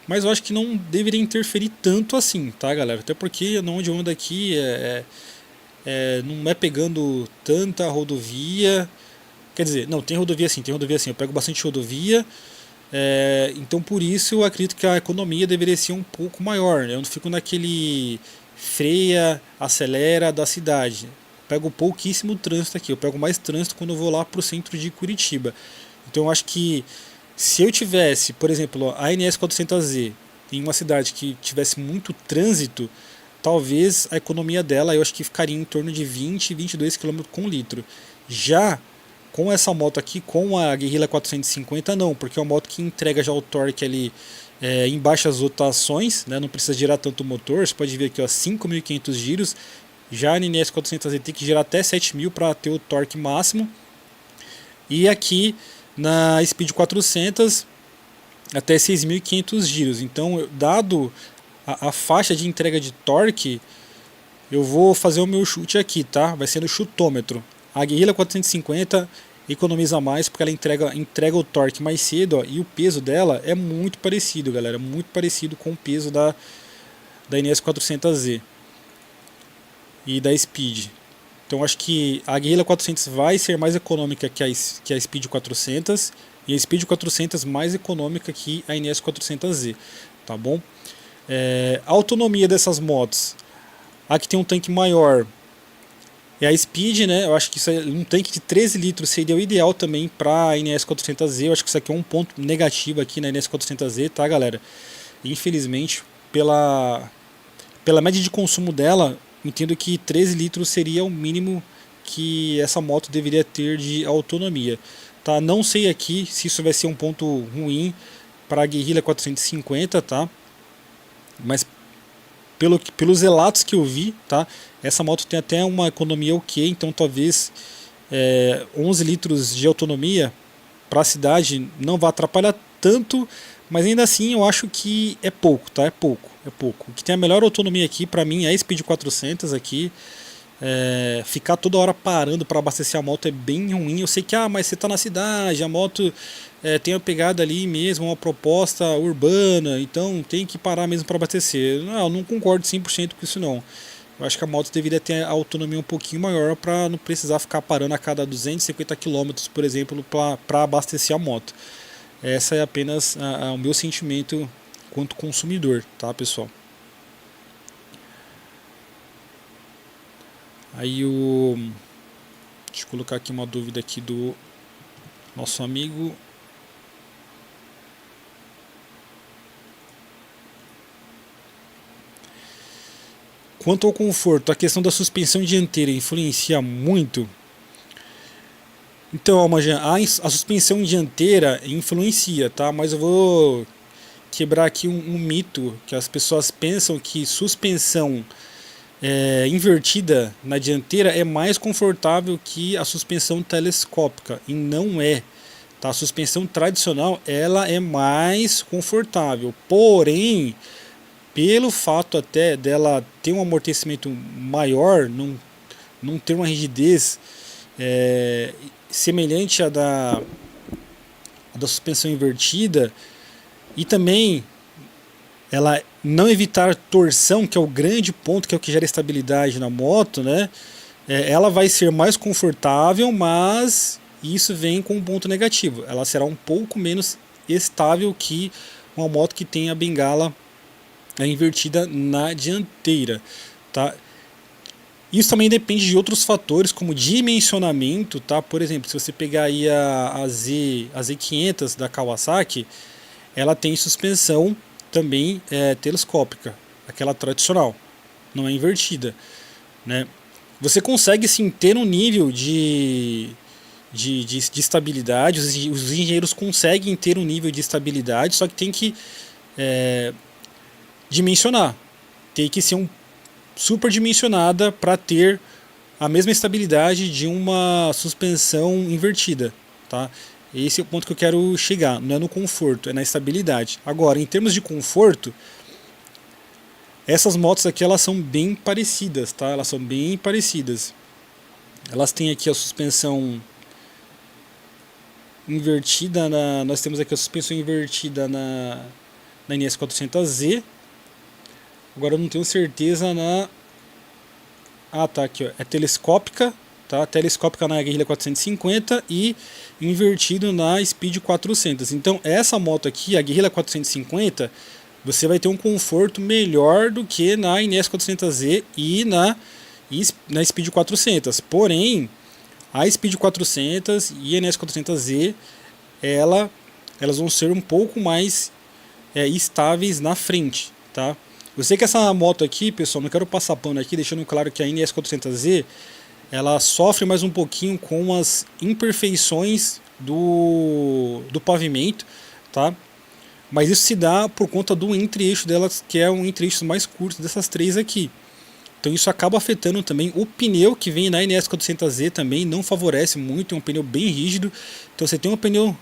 mas eu acho que não deveria interferir tanto assim, tá, galera? Até porque onde eu ando aqui não é pegando tanta rodovia. Quer dizer, não, tem rodovia sim, eu pego bastante rodovia. Então por isso eu acredito que a economia deveria ser um pouco maior, né? Eu não fico naquele freia, acelera da cidade. Pego pouquíssimo trânsito aqui, eu pego mais trânsito quando eu vou lá para o centro de Curitiba. Então eu acho que se eu tivesse, por exemplo, a NS 400Z em uma cidade que tivesse muito trânsito, talvez a economia dela eu acho que ficaria em torno de 20, 22 km com litro. Já com essa moto aqui, com a Guerrilla 450, não, porque é uma moto que entrega já o torque ali em baixas rotações, né, não precisa girar tanto o motor. Você pode ver aqui, ó, 5.500 giros. Já a NS 400Z tem que girar até 7.000 para ter o torque máximo. E aqui na Speed 400 até 6.500 giros. Então, dado a faixa de entrega de torque, eu vou fazer o meu chute aqui, tá? Vai ser no chutômetro. A Guerrilla 450 economiza mais porque ela entrega o torque mais cedo, ó, e o peso dela é muito parecido, galera, muito parecido com o peso da NS 400Z e da Speed. Então acho que a Guerrilla 400 vai ser mais econômica que a Speed 400 e a Speed 400 mais econômica que a NS 400Z, tá bom? A autonomia dessas motos, a que tem um tanque maior é a Speed, né? Eu acho que um tanque de 13 litros seria o ideal também para a NS 400Z. Eu acho que isso aqui é um ponto negativo aqui na NS 400Z, tá, galera? Infelizmente, pela média de consumo dela, entendo que 13 litros seria o mínimo que essa moto deveria ter de autonomia, tá? Não sei aqui se isso vai ser um ponto ruim para a Guerrilla 450, tá? Mas pelos relatos que eu vi, tá? Essa moto tem até uma economia ok, então talvez 11 litros de autonomia para a cidade não vai atrapalhar tanto, mas ainda assim eu acho que é pouco, tá? É pouco. O que tem a melhor autonomia aqui para mim é a Speed 400 aqui. Ficar toda hora parando para abastecer a moto é bem ruim. Eu sei que mas você está na cidade, a moto tem uma pegada ali mesmo, uma proposta urbana, então tem que parar mesmo para abastecer. Não, eu não concordo 100% com isso não. Eu acho que a moto deveria ter a autonomia um pouquinho maior para não precisar ficar parando a cada 250 km, por exemplo, para abastecer a moto. Essa é apenas o meu sentimento quanto consumidor, tá, pessoal? Aí deixa eu colocar aqui uma dúvida aqui do nosso amigo. Quanto ao conforto, a questão da suspensão dianteira influencia muito? Então, Almajan, a suspensão dianteira influencia, tá? Mas eu vou quebrar aqui um mito que as pessoas pensam que suspensão invertida na dianteira é mais confortável que a suspensão telescópica, e não é, tá? A suspensão tradicional ela é mais confortável, porém pelo fato até dela ter um amortecimento maior, não ter uma rigidez semelhante à da suspensão invertida, e também ela não evitar torção, que é o grande ponto, que é o que gera estabilidade na moto, né? Ela vai ser mais confortável, mas isso vem com um ponto negativo. Ela será um pouco menos estável que uma moto que tem a bengala invertida na dianteira, tá? Isso também depende de outros fatores, como dimensionamento, tá? Por exemplo, se você pegar aí a Z500 da Kawasaki, ela tem suspensão também telescópica, aquela tradicional, não é invertida, né? Você consegue sim ter um nível de estabilidade, os engenheiros conseguem ter um nível de estabilidade, só que tem que dimensionar, tem que ser super dimensionada para ter a mesma estabilidade de uma suspensão invertida, tá? Esse é o ponto que eu quero chegar, não é no conforto, é na estabilidade. Agora, em termos de conforto, Essas motos aqui elas são bem parecidas, tá? Elas são bem parecidas. Elas têm aqui a suspensão invertida nós temos aqui a suspensão invertida na NS400Z. Agora eu não tenho certeza tá aqui, ó, é telescópica, tá? Telescópica na Guerrilla 450 e invertido na Speed 400. Então essa moto aqui, a Guerrilla 450, você vai ter um conforto melhor do que na NS400Z e na Speed 400. Porém, a Speed 400 e a NS400Z, elas vão ser um pouco mais estáveis na frente, tá? Eu sei que essa moto aqui, pessoal, não quero passar pano aqui, deixando claro que a NS400Z, ela sofre mais um pouquinho com as imperfeições do pavimento, tá? Mas isso se dá por conta do entre-eixo delas, que é um entre-eixo mais curto dessas três aqui. Então isso acaba afetando também o pneu que vem na NS400Z também, não favorece muito, é um pneu bem rígido. Então você tem um pneu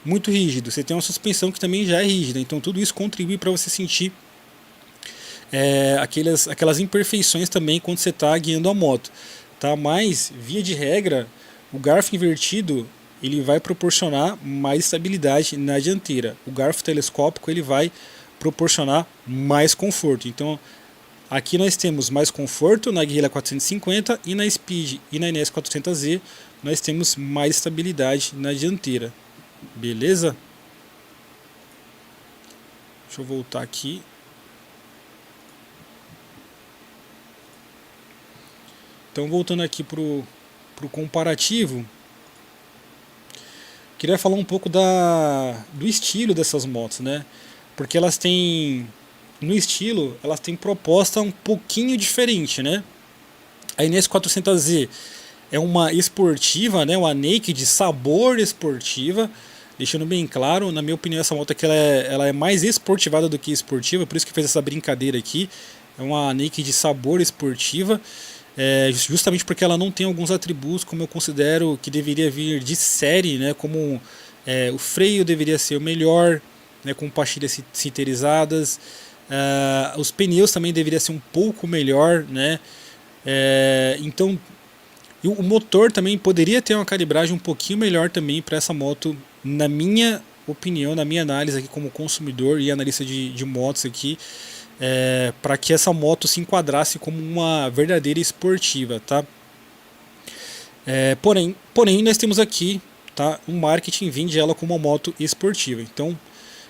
muito rígido, você tem uma suspensão que também já é rígida, então tudo isso contribui para você sentir aquelas imperfeições também quando você está guiando a moto, tá? Mas via de regra, o garfo invertido ele vai proporcionar mais estabilidade na dianteira, o garfo telescópico ele vai proporcionar mais conforto. Então aqui nós temos mais conforto na Guerrilla 450 e na Speed e na NS400Z nós temos mais estabilidade na dianteira. Beleza? Deixa eu voltar aqui. Então voltando aqui pro comparativo, queria falar um pouco do estilo dessas motos, né? Porque elas têm, no estilo, elas têm proposta um pouquinho diferente, né? A NS400Z é uma esportiva, né? Uma naked sabor esportiva, deixando bem claro, na minha opinião essa moto aqui ela é mais esportivada do que esportiva, por isso que fez essa brincadeira aqui. É uma naked sabor esportiva, justamente porque ela não tem alguns atributos como eu considero que deveria vir de série, né? Como o freio deveria ser o melhor, né? Com pastilhas sinterizadas, os pneus também deveriam ser um pouco melhor, né? Então e o motor também poderia ter uma calibragem um pouquinho melhor também para essa moto, na minha opinião, na minha análise aqui como consumidor e analista de motos aqui, para que essa moto se enquadrasse como uma verdadeira esportiva, tá? Porém nós temos aqui, tá, o marketing vende ela como uma moto esportiva. Então,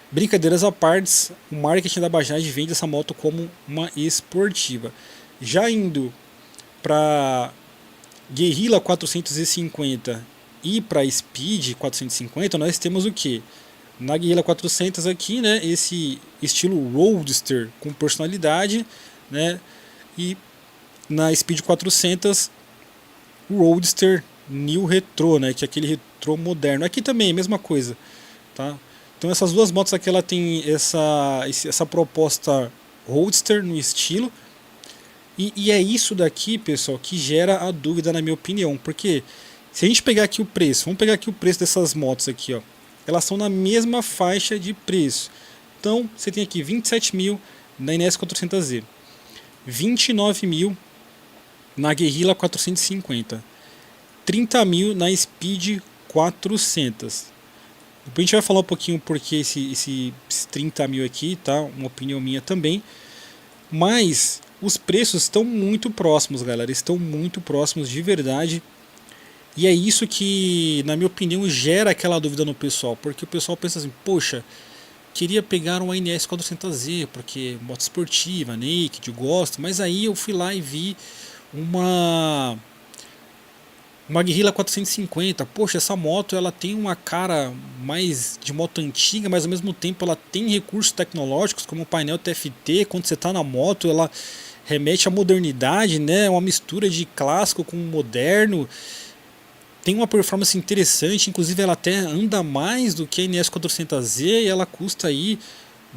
brincadeiras à parte, o marketing da Bajaj vende essa moto como uma esportiva. Já indo para Guerrilla 450 e para Speed 450, nós temos o que? Na Guerrilla 400 aqui, né, esse estilo roadster com personalidade, né, e na Speed 400 o roadster new retro, né, que é aquele retro moderno. Aqui também é a mesma coisa, tá? Então essas duas motos aqui ela tem essa proposta roadster no estilo. E é isso daqui, pessoal, que gera a dúvida na minha opinião, porque se a gente pegar aqui o preço, vamos pegar aqui o preço dessas motos aqui, ó, elas são na mesma faixa de preço. Então você tem aqui 27 mil na NS400Z, 29 mil na Guerrilla 450, 30 mil na Speed 400. Depois a gente vai falar um pouquinho porque esses 30 mil aqui, tá? Uma opinião minha também. Mas os preços estão muito próximos, galera. Estão muito próximos de verdade. E é isso que, na minha opinião, gera aquela dúvida no pessoal. Porque o pessoal pensa assim, poxa, queria pegar uma NS 400Z, porque moto esportiva, naked, gosto. Mas aí eu fui lá e vi uma Guerrilla 450. Poxa, essa moto ela tem uma cara mais de moto antiga, mas ao mesmo tempo ela tem recursos tecnológicos como o painel TFT. Quando você está na moto, ela remete à modernidade, né? Uma mistura de clássico com moderno. Tem uma performance interessante, inclusive ela até anda mais do que a NS400Z e ela custa aí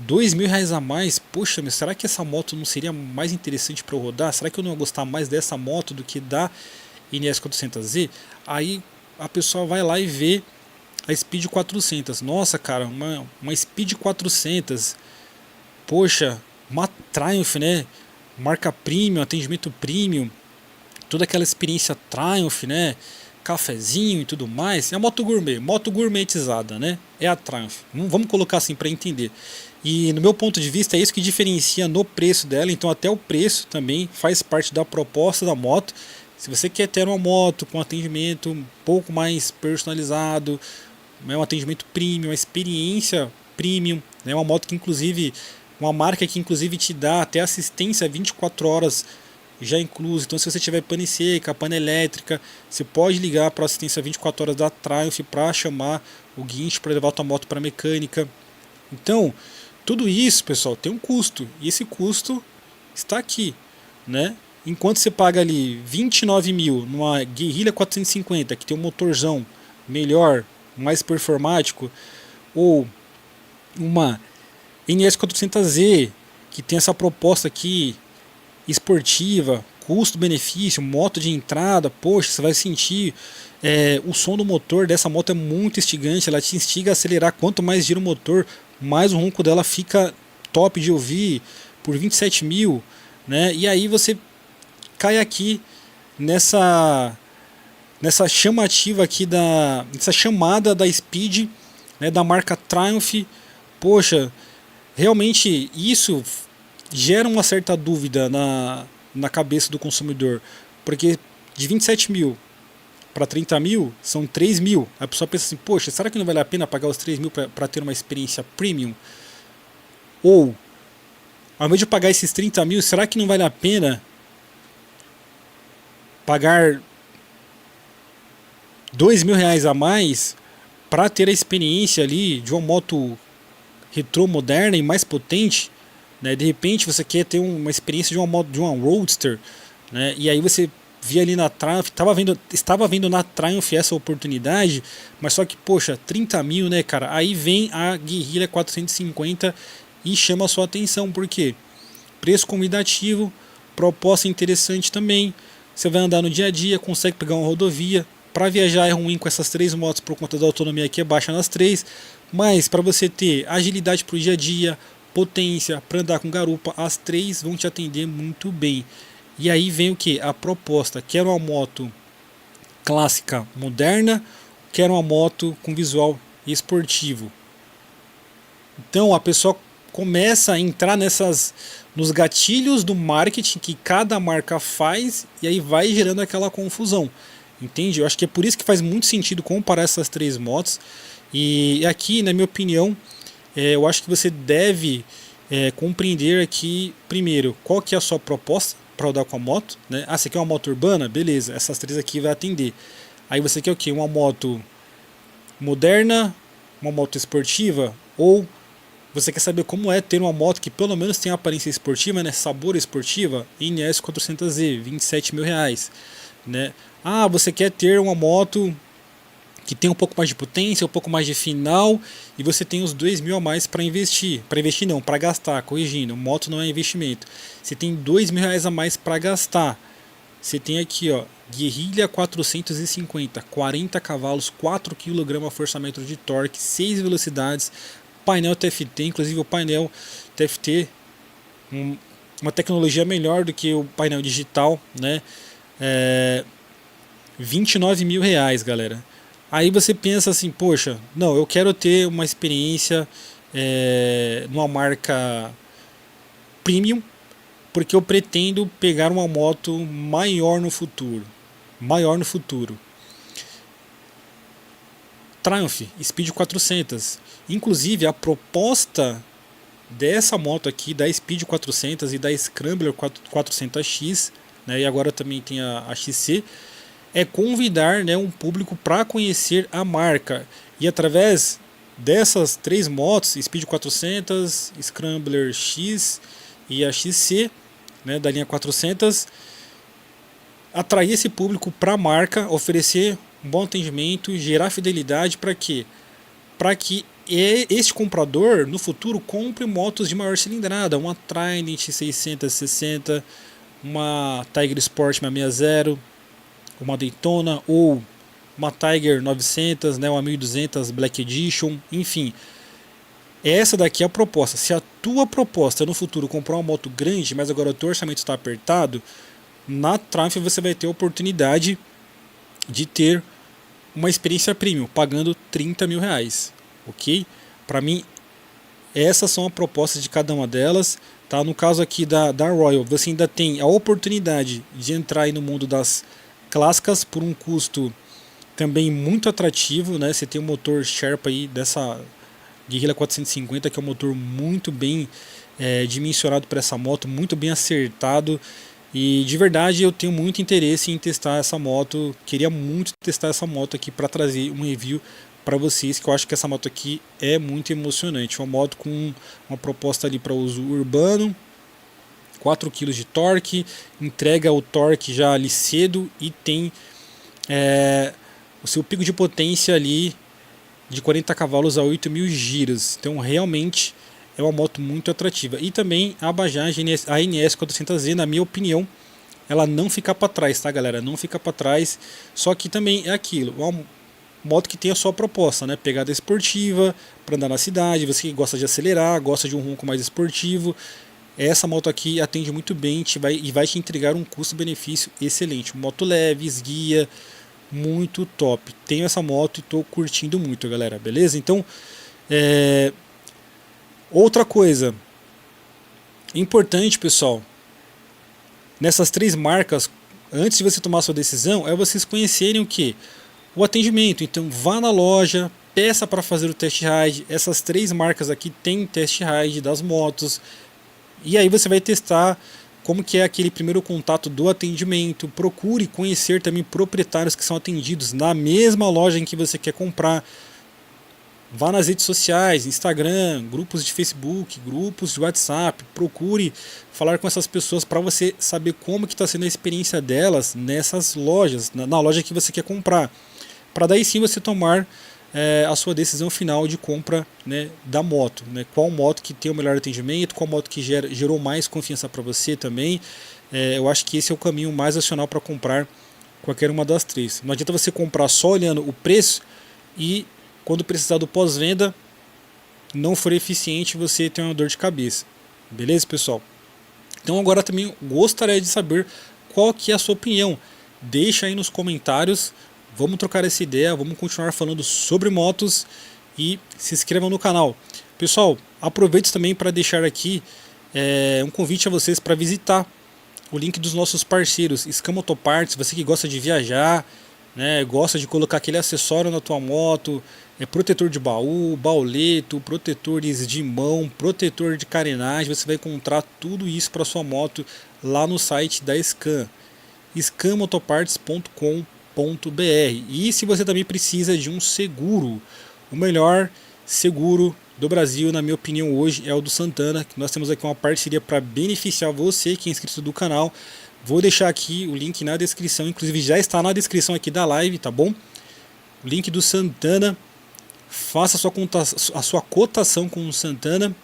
R$2.000 a mais. Poxa, mas será que essa moto não seria mais interessante para eu rodar? Será que eu não ia gostar mais dessa moto do que da NS400Z? Aí a pessoa vai lá e vê a Speed 400. Nossa, cara, uma Speed 400. Poxa, uma Triumph, né? marca premium, atendimento premium, toda aquela experiência Triumph, né? Cafezinho e tudo mais. É a moto gourmetizada, né? É a Triumph. Vamos colocar assim para entender. E no meu ponto de vista é isso que diferencia no preço dela. Então até o preço também faz parte da proposta da moto. Se você quer ter uma moto com atendimento um pouco mais personalizado, um atendimento premium, uma experiência premium, né? Uma moto que inclusive, uma marca que inclusive te dá até assistência 24 horas já incluso. Então se você tiver pane seca, pane elétrica, você pode ligar para a assistência 24 horas da Triumph para chamar o guincho para levar a tua moto para mecânica. Então tudo isso, pessoal, tem um custo, e esse custo está aqui, né? Enquanto você paga ali 29 mil numa Guerrilla 450 que tem um motorzão melhor, mais performático, ou uma NS 400Z que tem essa proposta aqui esportiva, custo-benefício, moto de entrada, poxa, você vai sentir o som do motor dessa moto é muito instigante, ela te instiga a acelerar, quanto mais gira o motor, mais o ronco dela fica top de ouvir, por 27 mil, né? E aí você cai aqui nessa chamativa aqui nessa chamada da Speed, né, da marca Triumph. Poxa, realmente isso gera uma certa dúvida na cabeça do consumidor, porque de 27 mil para 30 mil são 3 mil. A pessoa pensa assim, poxa, será que não vale a pena pagar os 3 mil para ter uma experiência premium? Ou, ao invés de pagar esses 30 mil, será que não vale a pena pagar 2 mil reais a mais para ter a experiência ali de uma moto retrô moderna e mais potente, né? De repente você quer ter uma experiência de uma moto, de uma Roadster, né? E aí você via ali na Triumph, estava vendo na Triumph essa oportunidade, mas só que, poxa, 30 mil, né, cara? Aí vem a Guerrilla 450 e chama a sua atenção, porque preço convidativo, proposta interessante também, você vai andar no dia a dia, consegue pegar uma rodovia. Para viajar é ruim com essas três motos por conta da autonomia que é baixa nas três, mas para você ter agilidade para o dia a dia, potência para andar com garupa, as três vão te atender muito bem. E aí vem o que? A proposta. Quero uma moto clássica moderna, quero uma moto com visual esportivo. Então a pessoa começa a entrar nos gatilhos do marketing que cada marca faz, e aí vai gerando aquela confusão. Entende? Eu acho que é por isso que faz muito sentido comparar essas três motos. E aqui, na minha opinião, eu acho que você deve compreender aqui, primeiro, qual que é a sua proposta para rodar com a moto, né? Ah, você quer uma moto urbana? Beleza, essas três aqui vai atender. Aí você quer o quê? Uma moto moderna, uma moto esportiva, ou você quer saber como é ter uma moto que pelo menos tem aparência esportiva, né? Sabor esportiva? NS 400Z, 27 mil reais, né? Ah, você quer ter uma moto que tem um pouco mais de potência, um pouco mais de final, e você tem os 2 mil a mais para investir. Para investir não, para gastar, corrigindo, moto não é investimento. Você tem 2 mil reais a mais para gastar. Você tem aqui, ó, Guerrilla 450, 40 cavalos, 4 kg forçamento de torque, 6 velocidades, painel TFT, inclusive o painel TFT, uma tecnologia melhor do que o painel digital, né? 29 mil reais, galera. Aí você pensa assim, poxa, não, eu quero ter uma experiência numa marca premium, porque eu pretendo pegar uma moto maior no futuro. Triumph Speed 400. Inclusive a proposta dessa moto aqui, da Speed 400 e da Scrambler 400X, né, e agora também tem a XC, é convidar, né, um público para conhecer a marca. E através dessas três motos, Speed 400, Scrambler X e a XC, né, da linha 400, atrair esse público para a marca, oferecer um bom atendimento, gerar fidelidade para quê? Para que este comprador no futuro compre motos de maior cilindrada, uma Trident 660, uma Tiger Sport 660, uma Daytona ou uma Tiger 900, né, uma 1200 Black Edition, enfim. Essa daqui é a proposta. Se a tua proposta é no futuro comprar uma moto grande, mas agora o teu orçamento está apertado, na Triumph você vai ter a oportunidade de ter uma experiência premium, pagando 30 mil reais, ok? Para mim, essas são as propostas de cada uma delas. Tá? No caso aqui da Royal, você ainda tem a oportunidade de entrar aí no mundo das clássicas por um custo também muito atrativo, né? Você tem um motor Sherpa aí dessa Guerrilla 450, que é um motor muito bem dimensionado para essa moto, muito bem acertado. E de verdade eu tenho muito interesse em testar essa moto, queria muito testar essa moto aqui para trazer um review para vocês, que eu acho que essa moto aqui é muito emocionante. Uma moto com uma proposta ali para uso urbano, 4 kg de torque, entrega o torque já ali cedo e tem o seu pico de potência ali de 40 cavalos a 8.000 giros. Então realmente é uma moto muito atrativa. E também a Bajaj, a NS 400Z, na minha opinião, ela não fica para trás, tá galera? Não fica para trás. Só que também é aquilo, uma moto que tem a sua proposta, né? Pegada esportiva, para andar na cidade, você que gosta de acelerar, gosta de um ronco mais esportivo. Essa moto aqui atende muito bem e vai te entregar um custo-benefício excelente. Moto leve, esguia, muito top. Tenho essa moto e estou curtindo muito, galera, beleza? Então, outra coisa importante, pessoal, nessas 3 marcas, antes de você tomar sua decisão, é vocês conhecerem o que? O atendimento. Então vá na loja, peça para fazer o test ride. Essas 3 marcas aqui tem test ride das motos. E aí você vai testar como que é aquele primeiro contato do atendimento. Procure conhecer também proprietários que são atendidos na mesma loja em que você quer comprar. Vá nas redes sociais, Instagram, grupos de Facebook, grupos de WhatsApp. Procure falar com essas pessoas para você saber como que está sendo a experiência delas nessas lojas, na loja que você quer comprar. Para daí sim você tomar a sua decisão final de compra, né, da moto, né? Qual moto que tem o melhor atendimento, qual moto que gerou mais confiança para você também. Eu acho que esse é o caminho mais racional para comprar qualquer uma das 3. Não adianta você comprar só olhando o preço e quando precisar do pós-venda não for eficiente, você tem uma dor de cabeça. Beleza, pessoal? Então agora também gostaria de saber qual que é a sua opinião. Deixa aí nos comentários. Vamos trocar essa ideia, vamos continuar falando sobre motos e se inscrevam no canal. Pessoal, aproveito também para deixar aqui um convite a vocês para visitar o link dos nossos parceiros, Scam Motoparts. Você que gosta de viajar, né, gosta de colocar aquele acessório na tua moto, protetor de baú, bauleto, protetores de mão, protetor de carenagem, você vai encontrar tudo isso para sua moto lá no site da Scam, scammotoparts.com.br. E se você também precisa de um seguro, o melhor seguro do Brasil, na minha opinião, hoje é o do Santana, que nós temos aqui uma parceria para beneficiar você que é inscrito do canal. Vou deixar aqui o link na descrição, inclusive já está na descrição aqui da live, tá bom? O link do Santana, faça a sua cotação com o Santana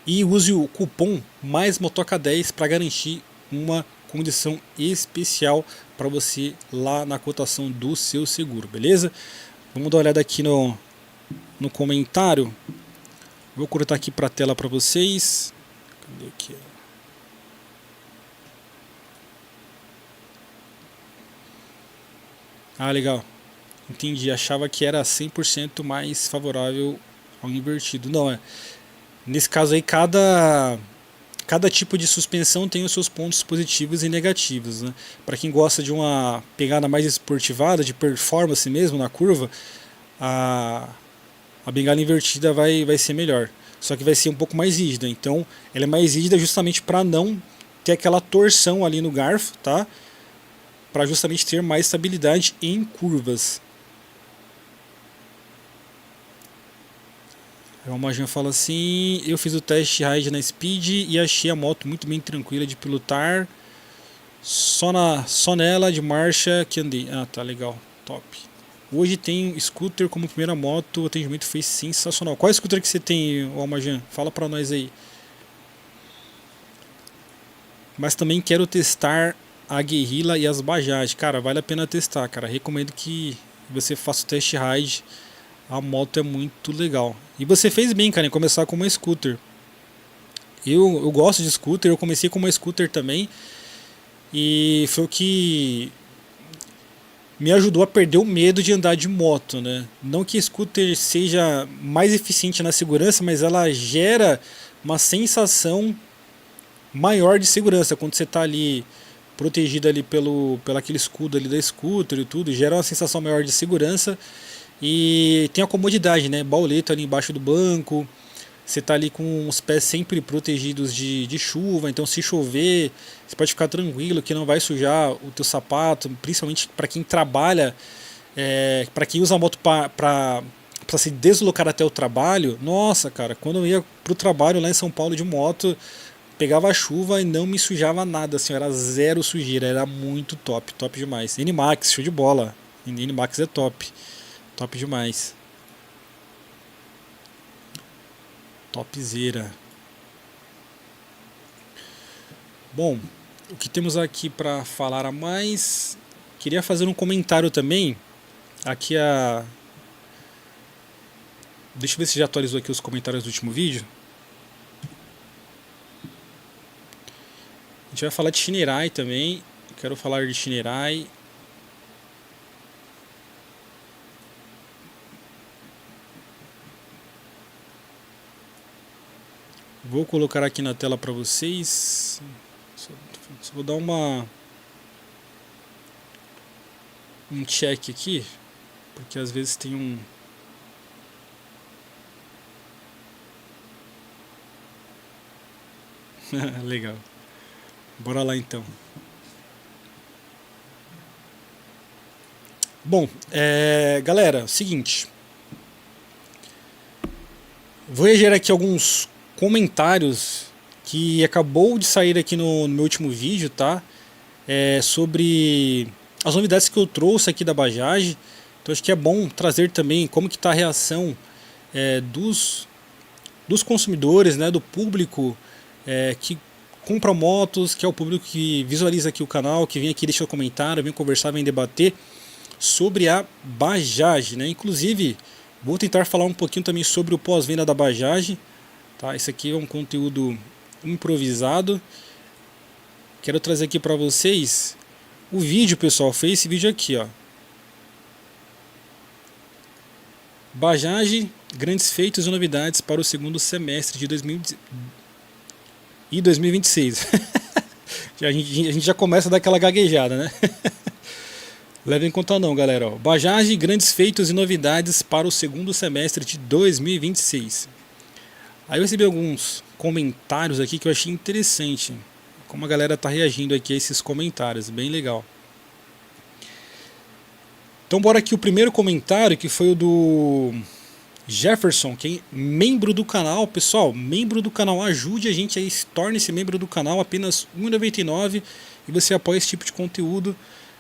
e use o cupom MAISMOTOCA10 para garantir uma condição especial para você lá na cotação do seu seguro, beleza? Vamos dar uma olhada aqui no comentário. Vou cortar aqui para a tela para vocês. Cadê aqui? Ah, legal. Entendi. Achava que era 100% mais favorável ao invertido. Não, nesse caso aí, cada tipo de suspensão tem os seus pontos positivos e negativos, né? Para quem gosta de uma pegada mais esportivada, de performance mesmo na curva, a bengala invertida vai ser melhor. Só que vai ser um pouco mais rígida. Então, ela é mais rígida justamente para não ter aquela torção ali no garfo, tá? Para justamente ter mais estabilidade em curvas. O Majin fala assim: eu fiz o test ride na Speed e achei a moto muito bem tranquila de pilotar. Só nela de marcha que andei. Ah, tá legal, top. Hoje tem scooter como primeira moto, o atendimento foi sensacional. Qual scooter que você tem, Majin? Fala pra nós aí. Mas também quero testar a Guerrilla e as Bajaj. Cara, vale a pena testar, cara. Recomendo que você faça o test ride A moto é muito legal. E você fez bem, cara, em começar com uma scooter. Eu gosto de scooter, eu comecei com uma scooter também. E foi o que me ajudou a perder o medo de andar de moto, né? Não que scooter seja mais eficiente na segurança, mas ela gera uma sensação maior de segurança quando você está ali protegido ali pelo aquele escudo ali da scooter e tudo, gera uma sensação maior de segurança e tem a comodidade, né? Bauleta ali embaixo do banco, você está ali com os pés sempre protegidos de chuva, então se chover, você pode ficar tranquilo que não vai sujar o teu sapato, principalmente para quem trabalha, para quem usa a moto para se deslocar até o trabalho. Nossa, cara, quando eu ia pro trabalho lá em São Paulo de moto, pegava a chuva e não me sujava nada, assim, era zero sujeira, era muito top, top demais. N-Max, show de bola, N-Max é top, top demais. Topzera. Bom, o que temos aqui para falar a mais? Queria fazer um comentário também. Aqui deixa eu ver se já atualizou aqui os comentários do último vídeo. A gente vai falar de Shinerai também. Quero falar de Shinerai. Vou colocar aqui na tela para vocês. Só vou dar um check aqui, porque às vezes tem um legal. Bora lá então. Bom, galera, seguinte. Vou reger aqui alguns comentários que acabou de sair aqui no meu último vídeo, tá? Sobre as novidades que eu trouxe aqui da Bajaj. Então acho que é bom trazer também como que está a reação dos consumidores, né, do público que compra motos, que é o público que visualiza aqui o canal, que vem aqui, deixa o comentário, vem conversar, vem debater sobre a Bajaj, né? Inclusive, vou tentar falar um pouquinho também sobre o pós-venda da Bajaj, tá? Esse aqui é um conteúdo improvisado. Quero trazer aqui para vocês o vídeo, pessoal. Foi esse vídeo aqui, ó. Bajaj, grandes feitos e novidades para o segundo semestre de 2026. A gente já começa a dar aquela gaguejada, né? Levem em conta não, galera. Ó. Bajaj, grandes feitos e novidades para o segundo semestre de 2026. Aí eu recebi alguns comentários aqui que eu achei interessante. Como a galera tá reagindo aqui a esses comentários. Bem legal. Então bora aqui o primeiro comentário, que foi o do Jefferson, que é membro do canal. Pessoal, membro do canal, ajude a gente aí, torne-se membro do canal, apenas R$ 1,99 e você apoia esse tipo de conteúdo,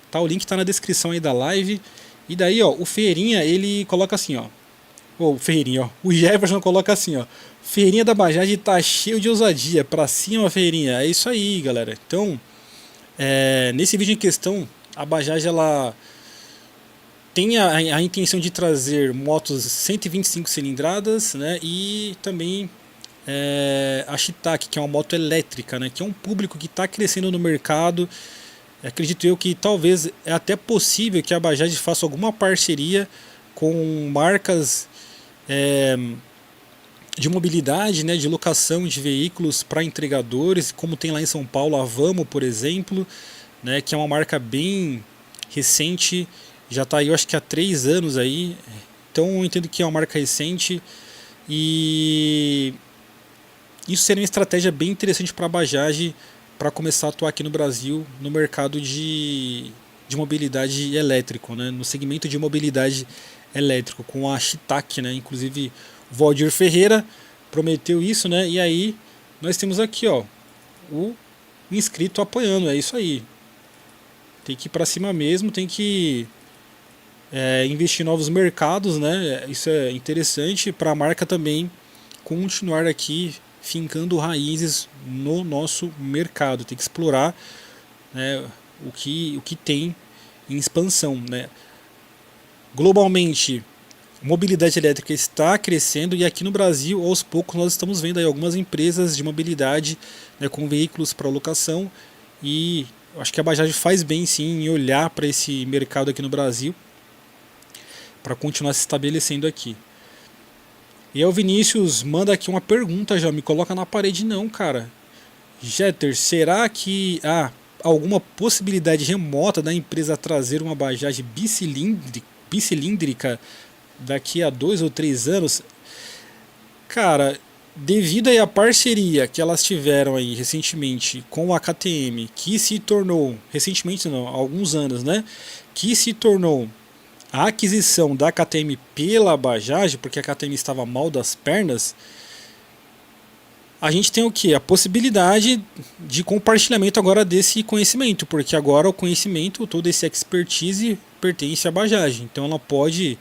tá? O link tá na descrição aí da live. E daí, ó, o Ferreirinha, ele coloca assim, ó. O Ferreirinha, ó, o Jefferson coloca assim, ó. Ferreirinha da Bajaj tá cheio de ousadia, pra cima, Ferreirinha. É isso aí, galera. Então, nesse vídeo em questão, a Bajaj, ela tem a intenção de trazer motos 125 cilindradas, né, e também a Shiitake, que é uma moto elétrica, né, que é um público que está crescendo no mercado. Acredito eu que talvez é até possível que a Bajaj faça alguma parceria com marcas de mobilidade, né, de locação de veículos para entregadores, como tem lá em São Paulo a Vamo, por exemplo, né, que é uma marca bem recente. Já está aí, eu acho que há 3 anos aí. Então eu entendo que é uma marca recente. E isso seria uma estratégia bem interessante para a Bajaj para começar a atuar aqui no Brasil no mercado de mobilidade elétrico, né? No segmento de mobilidade elétrico, com a Shiitake, né? Inclusive o Valdir Ferreira prometeu isso, né? E aí nós temos aqui, ó, o inscrito apoiando. É isso aí. Tem que ir para cima mesmo, tem que investir em novos mercados, né? Isso é interessante para a marca também continuar aqui fincando raízes no nosso mercado. Tem que explorar, né, o que tem em expansão, né? Globalmente mobilidade elétrica está crescendo e aqui no Brasil, aos poucos, nós estamos vendo aí algumas empresas de mobilidade, né, com veículos para locação, e eu acho que a Bajaj faz bem sim em olhar para esse mercado aqui no Brasil para continuar se estabelecendo aqui. E aí o Vinícius manda aqui uma pergunta, já me coloca na parede não, cara. Jeter, será que há alguma possibilidade remota da empresa trazer uma Bajaj bicilíndrica daqui a 2 ou 3 anos? Cara, devido aí à parceria que elas tiveram aí recentemente com a KTM, que se tornou, recentemente não, há alguns anos, né? Que se tornou a aquisição da KTM pela Bajaj, porque a KTM estava mal das pernas, a gente tem o que? A possibilidade de compartilhamento agora desse conhecimento, porque agora o conhecimento, todo esse expertise pertence à Bajaj. Então ela pode,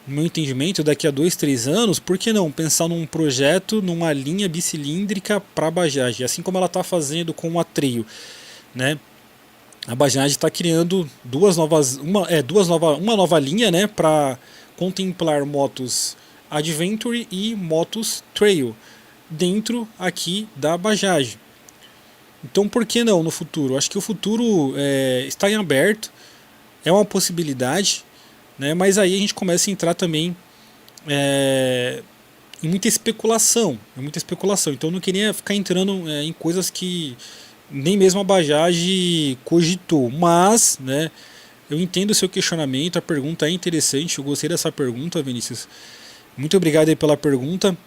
no meu entendimento, daqui a 2, 3 anos, por que não pensar num projeto, numa linha bicilíndrica para a Bajaj, assim como ela está fazendo com a Trail, né? A Bajaj está criando uma nova linha, né, para contemplar motos Adventure e motos Trail dentro aqui da Bajaj. Então por que não no futuro? Acho que o futuro está em aberto, é uma possibilidade, né, mas aí a gente começa a entrar também em muita especulação, então eu não queria ficar entrando em coisas que nem mesmo a Bajaj cogitou, mas, né, eu entendo o seu questionamento, a pergunta é interessante, eu gostei dessa pergunta, Vinícius, muito obrigado aí pela pergunta.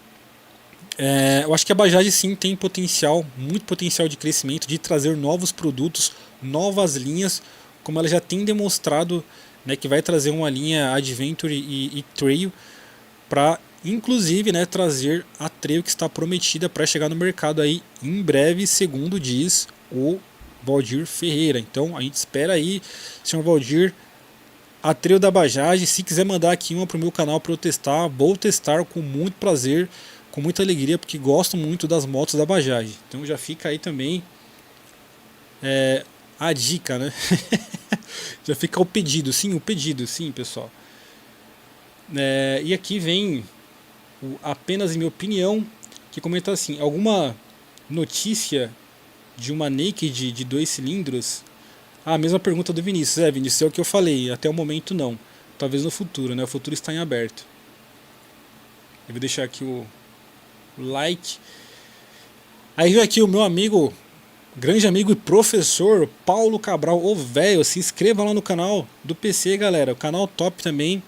Eu acho que a Bajaj sim tem potencial, muito potencial de crescimento, de trazer novos produtos, novas linhas, como ela já tem demonstrado, né, que vai trazer uma linha Adventure e Trail, para inclusive, né, trazer a Trail que está prometida para chegar no mercado aí em breve, segundo diz o Valdir Ferreira. Então a gente espera aí, senhor Valdir, a Trail da Bajaj. Se quiser mandar aqui uma para o meu canal para eu testar, vou testar com muito prazer, com muita alegria, porque gosto muito das motos da Bajaj. Então já fica aí também a dica, né? Já fica o pedido, sim, pessoal. E aqui vem apenas em minha opinião, que comenta assim: alguma notícia de uma Naked de 2 cilindros? A mesma pergunta do Vinícius. Vinícius, é o que eu falei, até o momento não, talvez no futuro, né? O futuro está em aberto. Eu vou deixar aqui o like. Aí vem aqui o meu amigo, grande amigo e professor Paulo Cabral, o velho. Se inscreva lá no canal do PC, galera, o canal top também,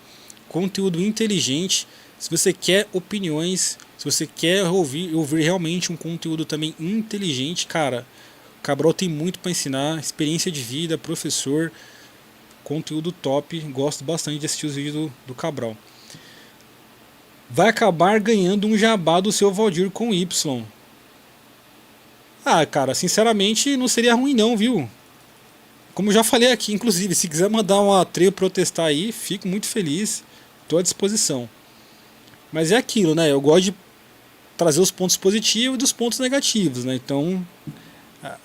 conteúdo inteligente. Se você quer opiniões, se você quer ouvir realmente um conteúdo também inteligente, cara, o Cabral tem muito para ensinar, experiência de vida, professor, conteúdo top, gosto bastante de assistir os vídeos do Cabral. Vai acabar ganhando um jabá do seu Valdir com Y. Cara, sinceramente não seria ruim não, viu? Como eu já falei aqui, inclusive, se quiser mandar uma Trail para eu testar aí, fico muito feliz, estou à disposição. Mas é aquilo, né? Eu gosto de trazer os pontos positivos e dos pontos negativos, né? Então,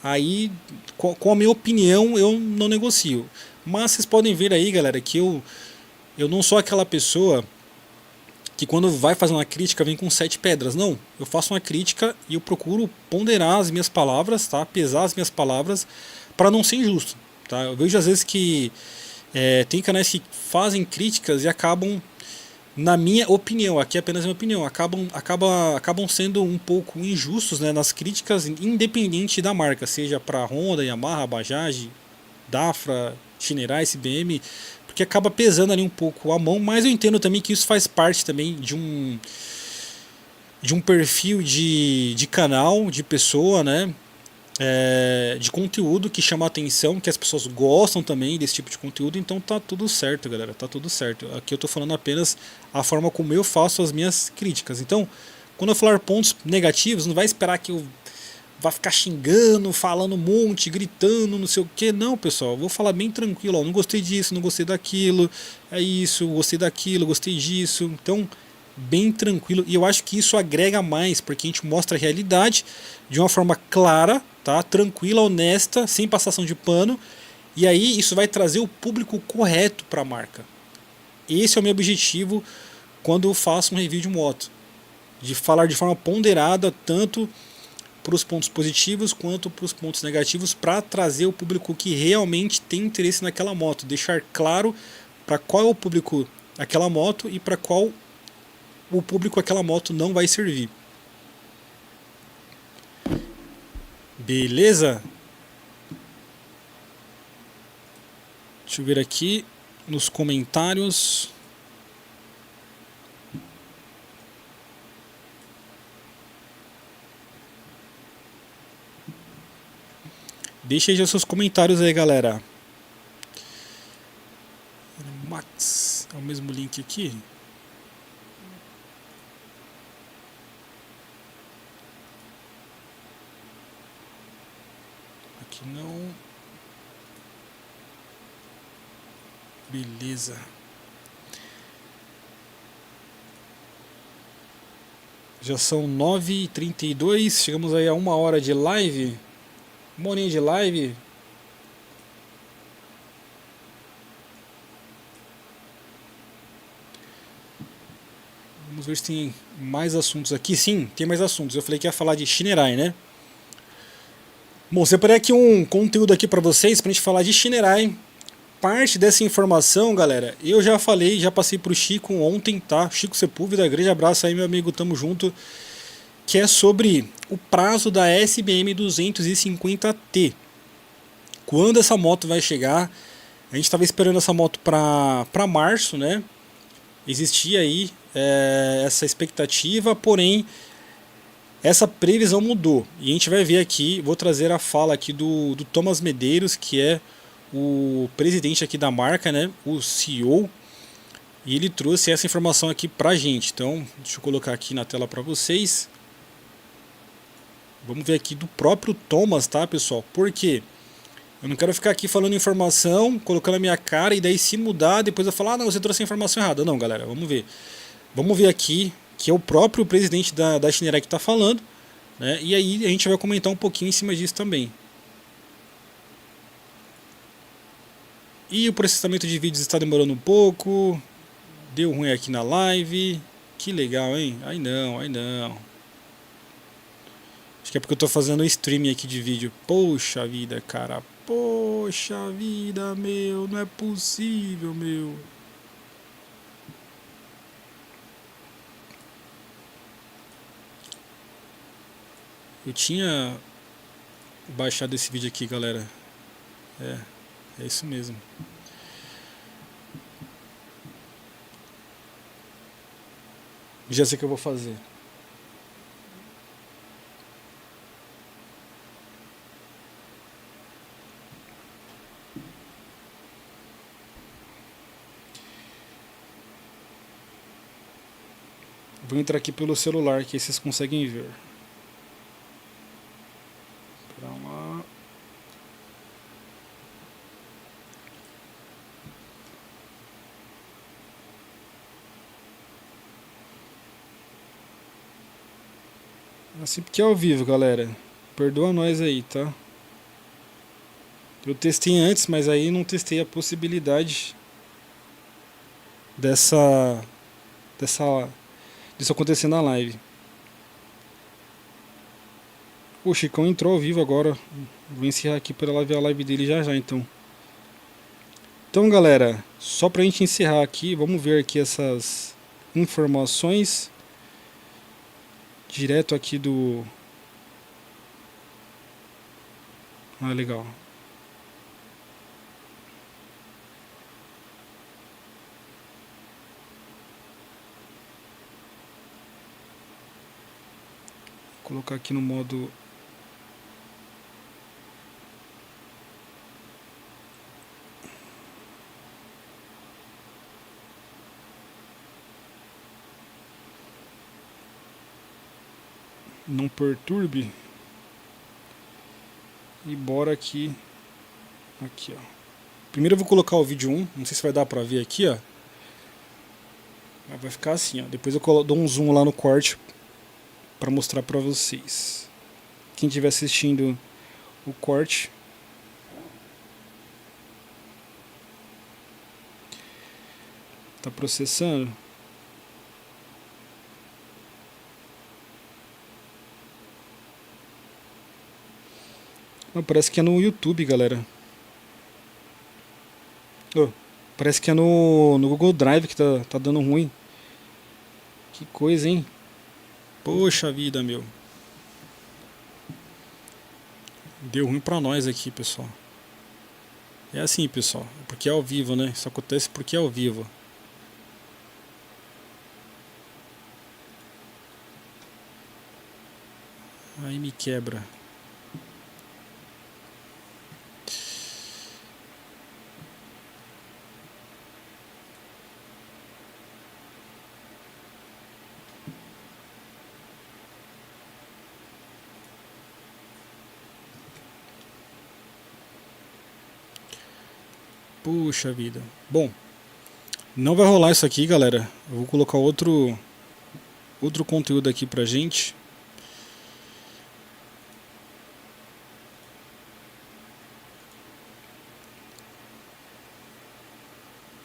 aí, com a minha opinião, eu não negocio. Mas vocês podem ver aí, galera, que eu não sou aquela pessoa que quando vai fazer uma crítica vem com 7 pedras. Não, eu faço uma crítica e eu procuro ponderar as minhas palavras, tá? Pesar as minhas palavras para não ser injusto, tá? Eu vejo às vezes que tem canais que fazem críticas e acabam, na minha opinião, aqui é apenas minha opinião, acabam sendo um pouco injustos, né, nas críticas, independente da marca, seja para Honda, Yamaha, Bajaj, Dafra, Shinerai, SBM, porque acaba pesando ali um pouco a mão, mas eu entendo também que isso faz parte também de um perfil de canal, de pessoa, né, de conteúdo que chama a atenção, que as pessoas gostam também desse tipo de conteúdo. Então tá tudo certo, galera, tá tudo certo. Aqui eu tô falando apenas a forma como eu faço as minhas críticas. Então, quando eu falar pontos negativos, não vai esperar que eu vá ficar xingando, falando um monte, gritando, não sei o que. Não, pessoal, eu vou falar bem tranquilo, ó, não gostei disso, não gostei daquilo, é isso, gostei daquilo, gostei disso. Então, bem tranquilo, e eu acho que isso agrega mais, porque a gente mostra a realidade de uma forma clara, tá? Tranquila, honesta, sem passação de pano, e aí isso vai trazer o público correto para a marca. Esse é o meu objetivo quando eu faço um review de moto, de falar de forma ponderada tanto para os pontos positivos quanto para os pontos negativos, para trazer o público que realmente tem interesse naquela moto, deixar claro para qual é o público aquela moto e para qual o público aquela moto não vai servir. Beleza? Deixa eu ver aqui nos comentários. Deixa aí seus comentários aí, galera. Max, é o mesmo link aqui. Aqui não. Beleza. Já são 9h32, chegamos aí a 1 hora de live. 1 horinha de live. Vamos ver se tem mais assuntos aqui. Sim, tem mais assuntos. Eu falei que ia falar de Shinerai, né? Bom, separei aqui um conteúdo aqui para vocês, pra gente falar de Shinerai. Parte dessa informação, galera, eu já falei, já passei pro Chico ontem, tá? Chico Sepúlveda, grande abraço aí, meu amigo, tamo junto. Que é sobre o prazo da SBM 250T. Quando essa moto vai chegar? A gente estava esperando essa moto para março, né? Existia aí essa expectativa, porém essa previsão mudou. E a gente vai ver aqui, vou trazer a fala aqui do Thomas Medeiros, que é o presidente aqui da marca, né? O CEO. E ele trouxe essa informação aqui pra gente. Então, deixa eu colocar aqui na tela para vocês. Vamos ver aqui do próprio Thomas, tá, pessoal? Por quê? Eu não quero ficar aqui falando informação, colocando a minha cara e daí se mudar, depois eu falar, ah, não, você trouxe a informação errada. Não, galera, vamos ver. Vamos ver aqui que é o próprio presidente da Shinerai que está falando, né? E aí a gente vai comentar um pouquinho em cima disso também. E o processamento de vídeos está demorando um pouco. Deu ruim aqui na live. Que legal, hein? Ai não, ai não. Acho que é porque eu tô fazendo streaming aqui de vídeo. Poxa vida, cara. Poxa vida, meu. Não é possível, meu. Eu tinha baixado esse vídeo aqui, galera. É isso mesmo. Já sei o que eu vou fazer. Vou entrar aqui pelo celular, que aí vocês conseguem ver. Pra lá. Assim porque é ao vivo, galera. Perdoa nós aí, tá? Eu testei antes, mas aí não testei a possibilidade disso acontecer na live. O Chicão entrou ao vivo agora. Vou encerrar aqui para ela ver a live dele já então. Então, galera, só pra gente encerrar aqui, vamos ver aqui essas informações direto aqui do... Ah, legal. Vou colocar aqui no modo... Não perturbe. E bora aqui. Aqui, ó. Primeiro eu vou colocar o vídeo 1. Não sei se vai dar pra ver aqui, ó. Vai ficar assim, ó. Depois eu dou um zoom lá no corte pra mostrar pra vocês. Quem estiver assistindo o corte. Tá processando. Não, parece que é no YouTube, galera. Oh, parece que é no Google Drive que tá dando ruim. Que coisa, hein? Poxa vida, meu. Deu ruim pra nós aqui, pessoal. É assim, pessoal. Porque é ao vivo, né? Isso acontece porque é ao vivo. Aí me quebra. Puxa vida. Bom, não vai rolar isso aqui, galera. Eu vou colocar outro conteúdo aqui pra gente.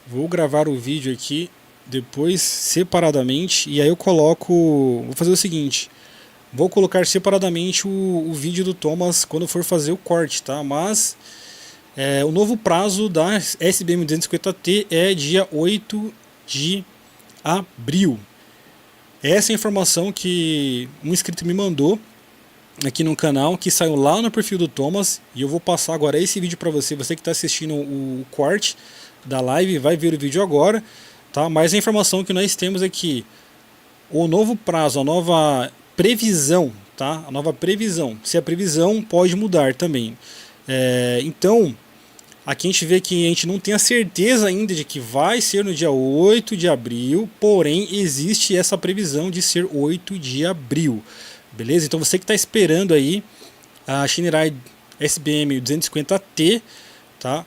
Vou gravar o vídeo aqui depois separadamente e aí eu coloco. Vou fazer o seguinte: vou colocar separadamente o vídeo do Thomas quando for fazer o corte, tá? Mas o novo prazo da SBM 250T é dia 8 de abril. Essa é a informação que um inscrito me mandou aqui no canal, que saiu lá no perfil do Thomas, e eu vou passar agora esse vídeo para você. Você que está assistindo o corte da live vai ver o vídeo agora, tá? Mas a informação que nós temos é que o novo prazo, a nova previsão, tá? A nova previsão, se a previsão pode mudar também. Então, aqui a gente vê que a gente não tem a certeza ainda de que vai ser no dia 8 de abril, porém existe essa previsão de ser 8 de abril. Beleza? Então você que está esperando aí a Shinerai SBM 250T, tá?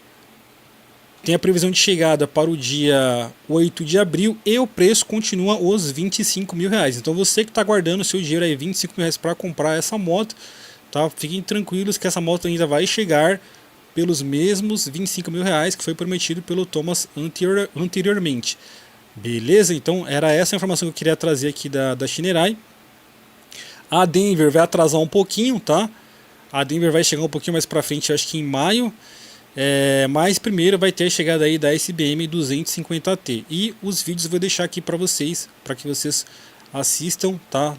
Tem a previsão de chegada para o dia 8 de abril e o preço continua os R$25.000. Então você que está guardando o seu dinheiro aí, R$25.000 para comprar essa moto, tá? Fiquem tranquilos que essa moto ainda vai chegar pelos mesmos R$25.000 que foi prometido pelo Thomas anteriormente. Beleza? Então era essa a informação que eu queria trazer aqui da Shinerai. A Denver vai atrasar um pouquinho, tá? A Denver vai chegar um pouquinho mais para frente, acho que em maio. Mas primeiro vai ter a chegada aí da SBM 250T. E os vídeos eu vou deixar aqui para vocês, para que vocês assistam, tá?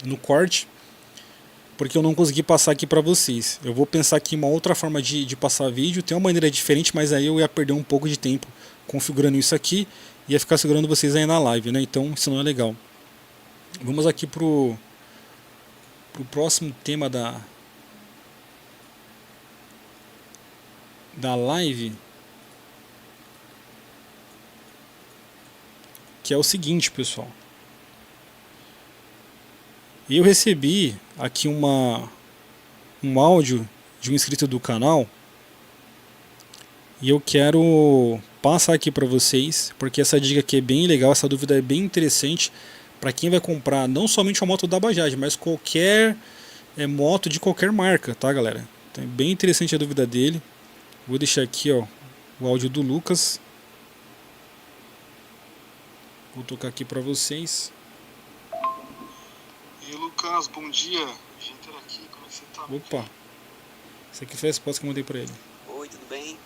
No corte. Porque eu não consegui passar aqui para vocês. Eu vou pensar aqui uma outra forma de passar vídeo. Tem uma maneira diferente, mas aí eu ia perder um pouco de tempo configurando isso aqui. Ia ficar segurando vocês aí na live, né? Então isso não é legal. Vamos aqui pro próximo tema da live, que é o seguinte, pessoal. Eu recebi aqui um áudio de um inscrito do canal e eu quero passar aqui para vocês, porque essa dica aqui é bem legal, essa dúvida é bem interessante para quem vai comprar não somente a moto da Bajaj, mas qualquer moto de qualquer marca, tá, galera? Então é bem interessante a dúvida dele. Vou deixar aqui, ó, o áudio do Lucas. Vou tocar aqui para vocês. E aí, Lucas, bom dia. Gente, aqui, como é que você tá? Opa, essa aqui foi a resposta que eu mandei para ele. Oi, tudo bem?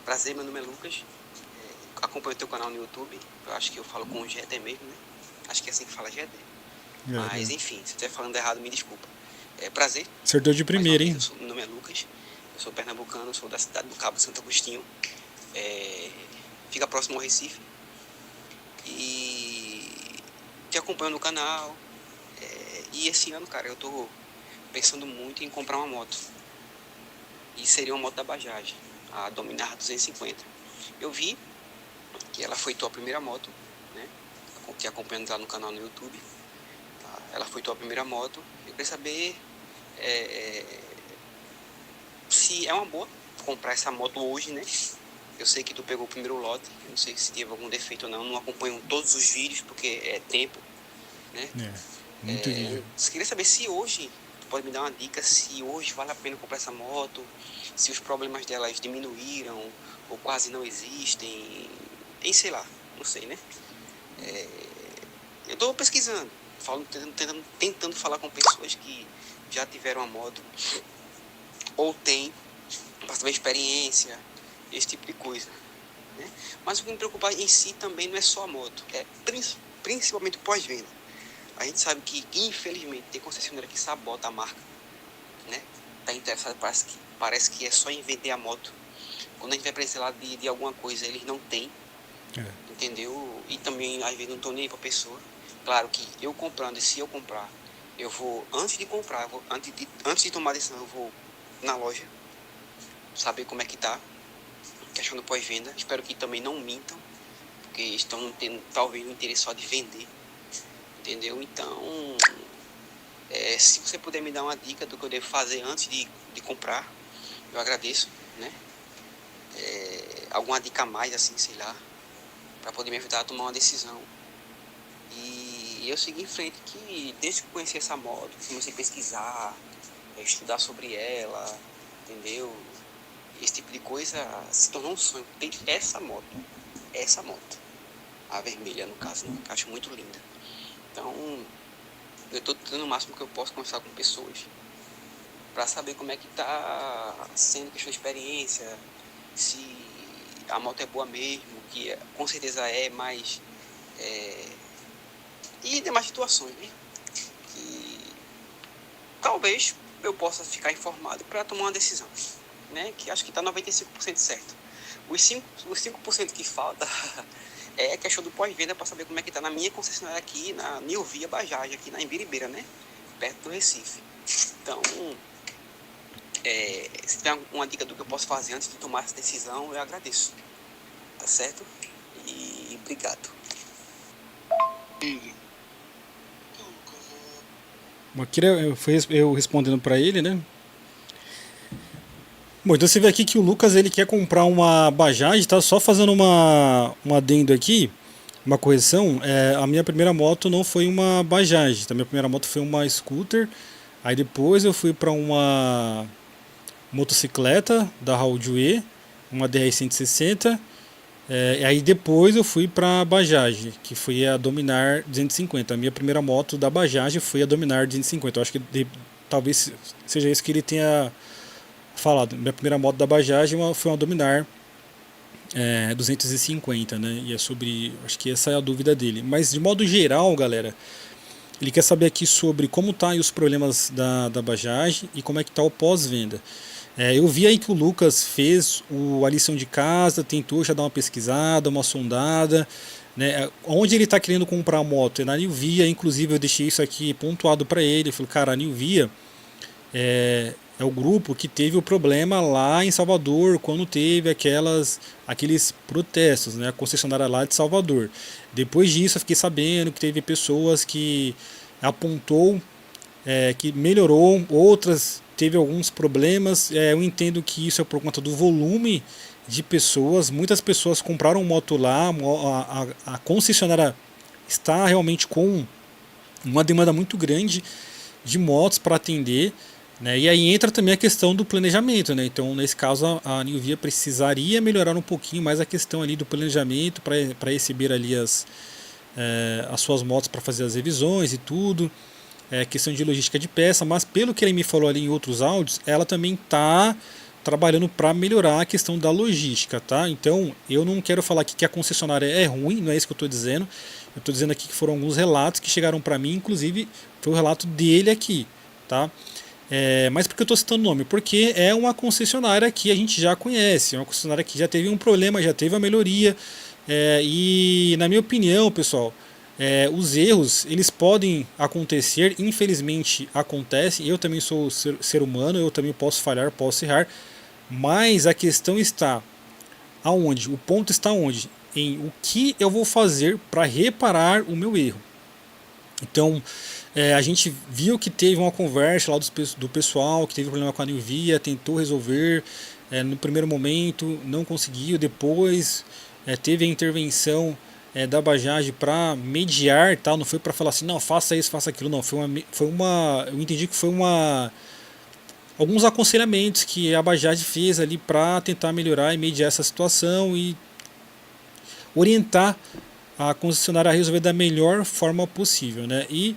Prazer, meu nome é Lucas. Acompanho o teu canal no YouTube. Eu acho que eu falo com o Géder mesmo, né? Acho que é assim que fala Géder. Mas enfim, se eu estiver falando errado, me desculpa. Prazer. Acertou de primeira, hein? Meu nome é Lucas. Eu sou pernambucano, sou da cidade do Cabo Santo Agostinho. Fica próximo ao Recife. E te acompanho no canal. E esse ano, cara, eu tô pensando muito em comprar uma moto. E seria uma moto da Bajaj, a Dominar 250. Eu vi que ela foi tua primeira moto, né? Te acompanhando lá no canal no YouTube. Tá? Ela foi tua primeira moto. Eu queria saber se é uma boa comprar essa moto hoje, né? Eu sei que tu pegou o primeiro lote, eu não sei se teve algum defeito ou não acompanho todos os vídeos porque é tempo, né? Muito vídeo. Queria saber se hoje, tu pode me dar uma dica, se hoje vale a pena comprar essa moto, se os problemas delas diminuíram ou quase não existem, sei lá, não sei, né? Eu tô pesquisando, tentando falar com pessoas que já tiveram a moto ou tem, para saber a experiência, esse tipo de coisa, né? Mas o que me preocupa em si também não é só a moto, é principalmente o pós-venda. A gente sabe que, infelizmente, tem concessionária que sabota a marca, né? Tá interessado, parece que é só em vender a moto. Quando a gente vai precisar de alguma coisa, eles não têm, entendeu? E também, às vezes, não estão nem aí para a pessoa. Claro que eu comprando, e se eu comprar, eu vou, antes de comprar, antes de tomar a decisão, eu vou na loja, saber como é que tá, questão do pós-venda. Espero que também não mintam, porque estão tendo, talvez, um interesse só de vender, entendeu? Então, se você puder me dar uma dica do que eu devo fazer antes de comprar, eu agradeço, né? Alguma dica a mais, assim, sei lá, para poder me ajudar a tomar uma decisão. E eu segui em frente, que desde que eu conheci essa moto, comecei a pesquisar, estudar sobre ela, entendeu? Esse tipo de coisa se tornou um sonho. Tem essa moto, a vermelha no caso, né? Que eu acho muito linda. Então, eu estou tentando o máximo que eu posso conversar com pessoas para saber como é que está sendo questão de experiência, se a moto é boa mesmo, que com certeza é, mas e demais situações, né? Que talvez eu possa ficar informado para tomar uma decisão, né? Que acho que está 95% certo. Os 5% que falta é a questão do pós-venda, para saber como é que está na minha concessionária aqui, na New Via Bajaj, aqui na Imbiribeira, né? Perto do Recife. Então, se tiver uma dica do que eu posso fazer antes de tomar essa decisão, eu agradeço. Tá certo? E obrigado. Então, Lucas, Bom, aqui eu respondendo para ele, né? Bom, então você vê aqui que o Lucas ele quer comprar uma Bajaj, tá? Só fazendo um adendo aqui, uma correção. A minha primeira moto não foi uma Bajaj, tá? Minha primeira moto foi uma scooter. Aí depois eu fui para uma motocicleta da Raul-Jue, uma DR-160. E aí depois eu fui para a Bajaj, que foi a Dominar 250. A minha primeira moto da Bajaj foi a Dominar 250. Eu acho que talvez seja isso que ele tenha falado. Minha primeira moto da Bajaj foi uma Dominar 250, né? E é sobre, acho que essa é a dúvida dele. Mas de modo geral, galera, ele quer saber aqui sobre como tá aí os problemas da Bajaj e como é que tá o pós-venda. Eu vi aí que o Lucas fez a lição de casa, tentou já dar uma pesquisada, uma sondada, né? Onde ele está querendo comprar a moto? É na New Via, inclusive eu deixei isso aqui pontuado para ele. Eu falei, cara, a New Via é o grupo que teve o problema lá em Salvador, quando teve aqueles protestos, né? A concessionária lá de Salvador. Depois disso eu fiquei sabendo que teve pessoas que apontou que melhorou, outras teve alguns problemas. Eu entendo que isso é por conta do volume de pessoas. Muitas pessoas compraram moto lá, a concessionária está realmente com uma demanda muito grande de motos para atender, né? E aí entra também a questão do planejamento, né? Então, nesse caso, a New Via precisaria melhorar um pouquinho mais a questão ali do planejamento para receber ali as suas motos para fazer as revisões e tudo. Questão de logística de peça, mas pelo que ele me falou ali em outros áudios, ela também está trabalhando para melhorar a questão da logística, tá? Então, eu não quero falar aqui que a concessionária é ruim, não é isso que eu estou dizendo. Eu estou dizendo aqui que foram alguns relatos que chegaram para mim, inclusive foi o relato dele aqui, tá? Mas por que eu estou citando o nome? Porque é uma concessionária que a gente já conhece, é uma concessionária que já teve um problema, já teve a melhoria, e na minha opinião, pessoal, os erros, eles podem acontecer, infelizmente acontecem, eu também sou ser humano, eu também posso falhar, posso errar, mas a questão está aonde? O ponto está onde? Em o que eu vou fazer para reparar o meu erro. Então, a gente viu que teve uma conversa lá do pessoal que teve problema com a New Via, tentou resolver, no primeiro momento não conseguiu, depois teve a intervenção da Bajaj para mediar, tal, não foi para falar assim, não, faça isso, faça aquilo, não, eu entendi que foi alguns aconselhamentos que a Bajaj fez ali para tentar melhorar e mediar essa situação e orientar a concessionária a resolver da melhor forma possível, né? E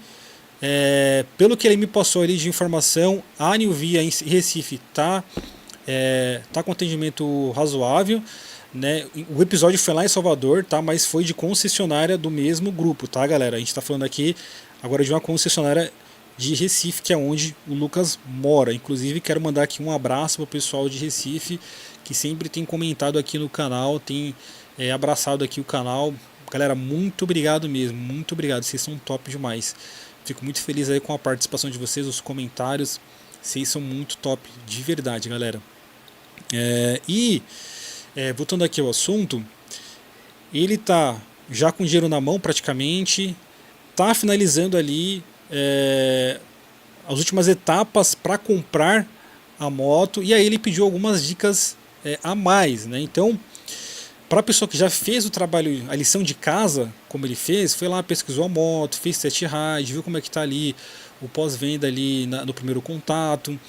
Pelo que ele me passou ali de informação, a New Via em Recife tá com atendimento razoável, né? O episódio foi lá em Salvador, tá? Mas foi de concessionária do mesmo grupo, tá, galera? A gente está falando aqui agora de uma concessionária de Recife, que é onde o Lucas mora. Inclusive, quero mandar aqui um abraço para o pessoal de Recife, que sempre tem comentado aqui no canal, tem abraçado aqui o canal. Galera, muito obrigado mesmo, muito obrigado, vocês são top demais. Fico muito feliz aí com a participação de vocês, os comentários, vocês são muito top, de verdade, galera. Voltando aqui ao assunto, ele tá já com dinheiro na mão praticamente, tá finalizando ali as últimas etapas para comprar a moto, e aí ele pediu algumas dicas a mais, né? Então, para a pessoa que já fez o trabalho, a lição de casa, como ele fez, foi lá, pesquisou a moto, fez test ride, viu como é que está ali o pós-venda ali no primeiro contato.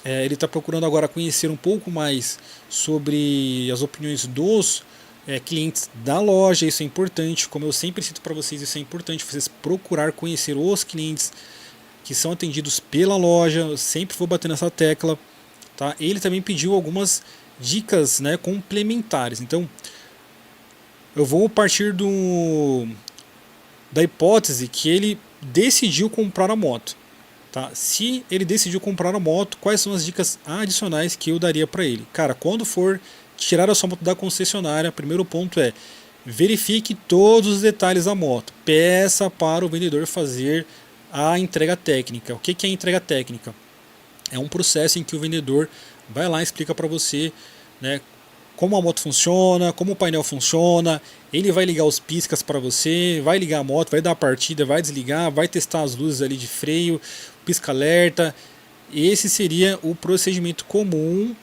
Ele está procurando agora conhecer um pouco mais sobre as opiniões dos clientes da loja. Isso é importante, como eu sempre cito para vocês, isso é importante, vocês procurar conhecer os clientes que são atendidos pela loja. Eu sempre vou bater nessa tecla, tá? Ele também pediu algumas dicas, né, complementares. Então, eu vou partir da hipótese que ele decidiu comprar a moto. Tá? Se ele decidiu comprar a moto, quais são as dicas adicionais que eu daria para ele? Cara, quando for tirar a sua moto da concessionária, primeiro ponto é: verifique todos os detalhes da moto. Peça para o vendedor fazer a entrega técnica. O que é a entrega técnica? É um processo em que o vendedor vai lá e explica para você, né, como a moto funciona, como o painel funciona. Ele vai ligar os piscas para você, vai ligar a moto, vai dar a partida, vai desligar, vai testar as luzes ali de freio, pisca-alerta. Esse seria o procedimento comum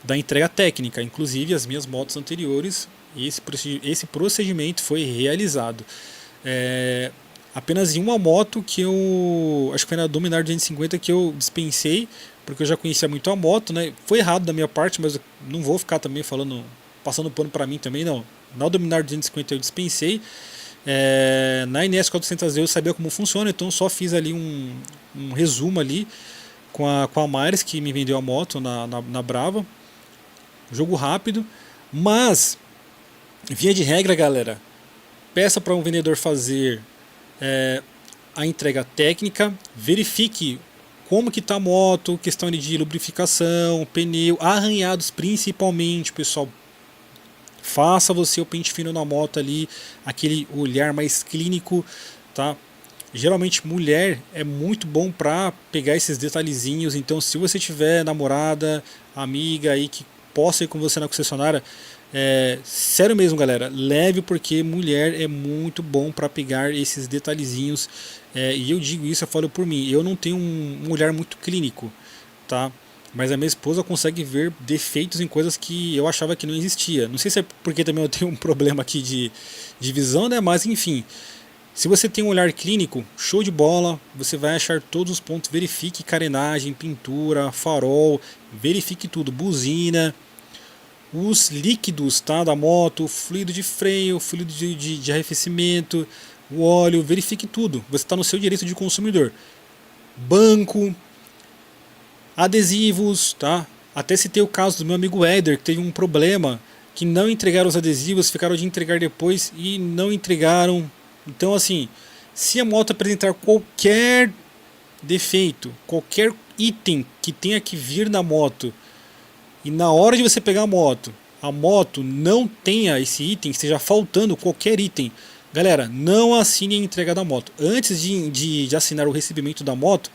da entrega técnica. Inclusive, as minhas motos anteriores, esse procedimento foi realizado. Apenas em uma moto que eu, acho que foi na Dominar 250, que eu dispensei, porque eu já conhecia muito a moto, né? Foi errado da minha parte, mas eu não vou ficar também passando pano para mim também, não. Na Dominar 250 eu dispensei. Na NS 400D eu sabia como funciona, então eu só fiz ali um resumo ali com a Mares, que me vendeu a moto na Brava. Jogo rápido, mas via de regra, galera, peça para um vendedor fazer a entrega técnica, verifique como que está a moto, questão de lubrificação, pneu, arranhados principalmente, pessoal. Faça você o pente fino na moto ali, aquele olhar mais clínico, tá? Geralmente mulher é muito bom para pegar esses detalhezinhos, então se você tiver namorada, amiga aí que possa ir com você na concessionária, sério mesmo, galera, leve, porque mulher é muito bom para pegar esses detalhezinhos, e eu digo isso, eu falo por mim, eu não tenho um olhar muito clínico, tá? Mas a minha esposa consegue ver defeitos em coisas que eu achava que não existia. Não sei se é porque também eu tenho um problema aqui de visão, né? Mas enfim, se você tem um olhar clínico, show de bola, você vai achar todos os pontos. Verifique carenagem, pintura, farol, verifique tudo, buzina, os líquidos, tá, da moto, fluido de freio, fluido de arrefecimento, o óleo, verifique tudo. Você está no seu direito de consumidor. Banco, adesivos, tá? Até citei o caso do meu amigo Éder, que teve um problema, que não entregaram os adesivos, ficaram de entregar depois e não entregaram. Então, assim, se a moto apresentar qualquer defeito, qualquer item que tenha que vir na moto, e na hora de você pegar a moto não tenha esse item, esteja faltando qualquer item, galera, não assine a entrega da moto. Antes de assinar o recebimento da moto,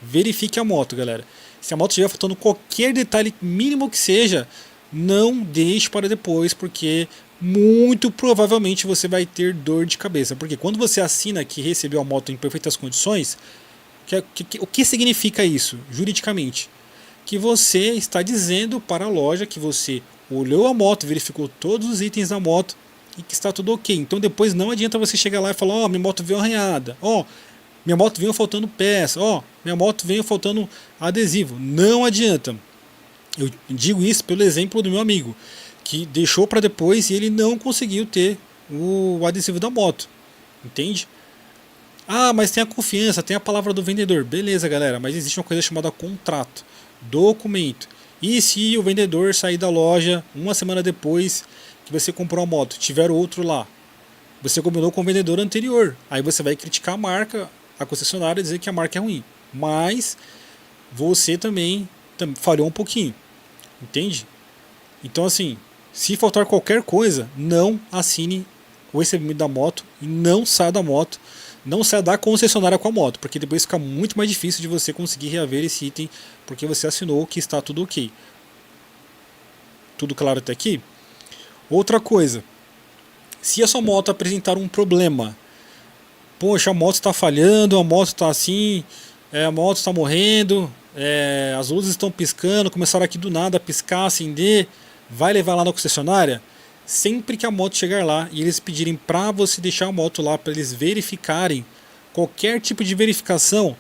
verifique a moto, galera. Se a moto estiver faltando qualquer detalhe mínimo que seja, não deixe para depois, porque muito provavelmente você vai ter dor de cabeça. Porque quando você assina que recebeu a moto em perfeitas condições, o que significa isso juridicamente? Que você está dizendo para a loja que você olhou a moto, verificou todos os itens da moto e que está tudo ok. Então depois não adianta você chegar lá e falar: minha moto veio arranhada, minha moto veio faltando peça, minha moto veio faltando adesivo. Não adianta. Eu digo isso pelo exemplo do meu amigo, que deixou para depois e ele não conseguiu ter o adesivo da moto, entende? Ah, mas tem a confiança, tem a palavra do vendedor. Beleza, galera, mas existe uma coisa chamada contrato, documento. E se o vendedor sair da loja uma semana depois que você comprou a moto, tiver outro lá, você combinou com o vendedor anterior, aí você vai criticar a marca, a concessionária, e dizer que a marca é ruim. Mas você também falhou um pouquinho, entende? Então assim, se faltar qualquer coisa, não assine o recebimento da moto e não saia da moto, não saia da concessionária com a moto, porque depois fica muito mais difícil de você conseguir reaver esse item, porque você assinou que está tudo ok. Tudo claro até aqui? Outra coisa, se a sua moto apresentar um problema, poxa, a moto está falhando, a moto está assim, a moto está morrendo, as luzes estão piscando, começaram aqui do nada a piscar, acender, vai levar lá na concessionária? Sempre que a moto chegar lá e eles pedirem para você deixar a moto lá, para eles verificarem qualquer tipo de verificação,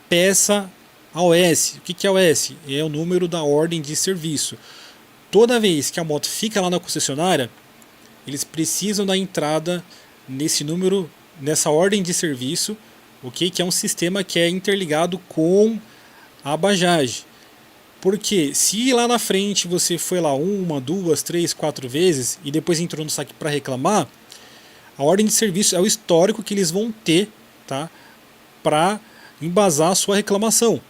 peça a OS. O que é a OS? É o número da ordem de serviço. Toda vez que a moto fica lá na concessionária, eles precisam da entrada nesse número, nessa ordem de serviço, okay? Que é um sistema que é interligado com a Bajaj. Porque se lá na frente você foi lá 1, 2, 3, 4 vezes e depois entrou no saque para reclamar, a ordem de serviço é o histórico que eles vão ter, tá, para embasar a sua reclamação.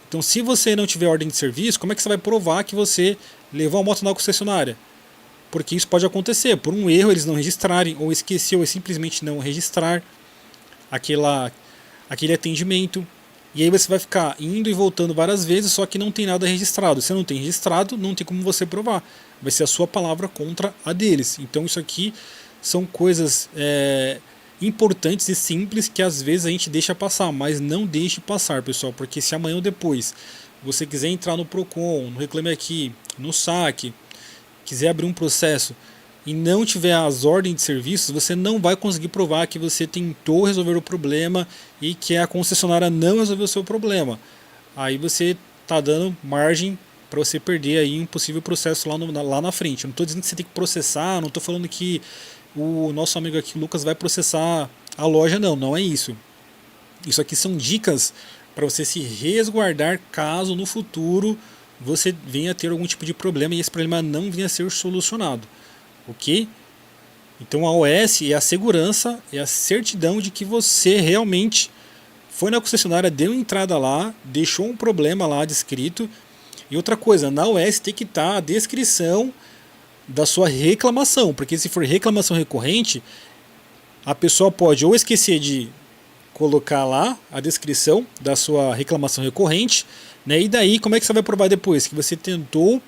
Então se você não tiver ordem de serviço, como é que você vai provar que você levou a moto na concessionária? Porque isso pode acontecer, por um erro eles não registrarem, ou esqueceu e simplesmente não registrar aquele atendimento. E aí você vai ficar indo e voltando várias vezes, só que não tem nada registrado. Se não tem registrado, não tem como você provar. Vai ser a sua palavra contra a deles. Então isso aqui são coisas importantes e simples que às vezes a gente deixa passar. Mas não deixe passar, pessoal. Porque se amanhã ou depois você quiser entrar no Procon, no Reclame Aqui, no saque, quiser abrir um processo e não tiver as ordens de serviços, você não vai conseguir provar que você tentou resolver o problema e que a concessionária não resolveu o seu problema. Aí você está dando margem para você perder aí um possível processo lá na frente. Eu não estou dizendo que você tem que processar, não estou falando que o nosso amigo aqui, Lucas, vai processar a loja, não é isso. Isso aqui são dicas para você se resguardar caso no futuro você venha a ter algum tipo de problema e esse problema não venha a ser solucionado. Ok? Então a OS é a segurança, é a certidão de que você realmente foi na concessionária, deu entrada lá, deixou um problema lá descrito. E outra coisa, na OS tem que estar a descrição da sua reclamação, porque se for reclamação recorrente, a pessoa pode ou esquecer de colocar lá a descrição da sua reclamação recorrente, né? E daí como é que você vai provar depois? Que você tentou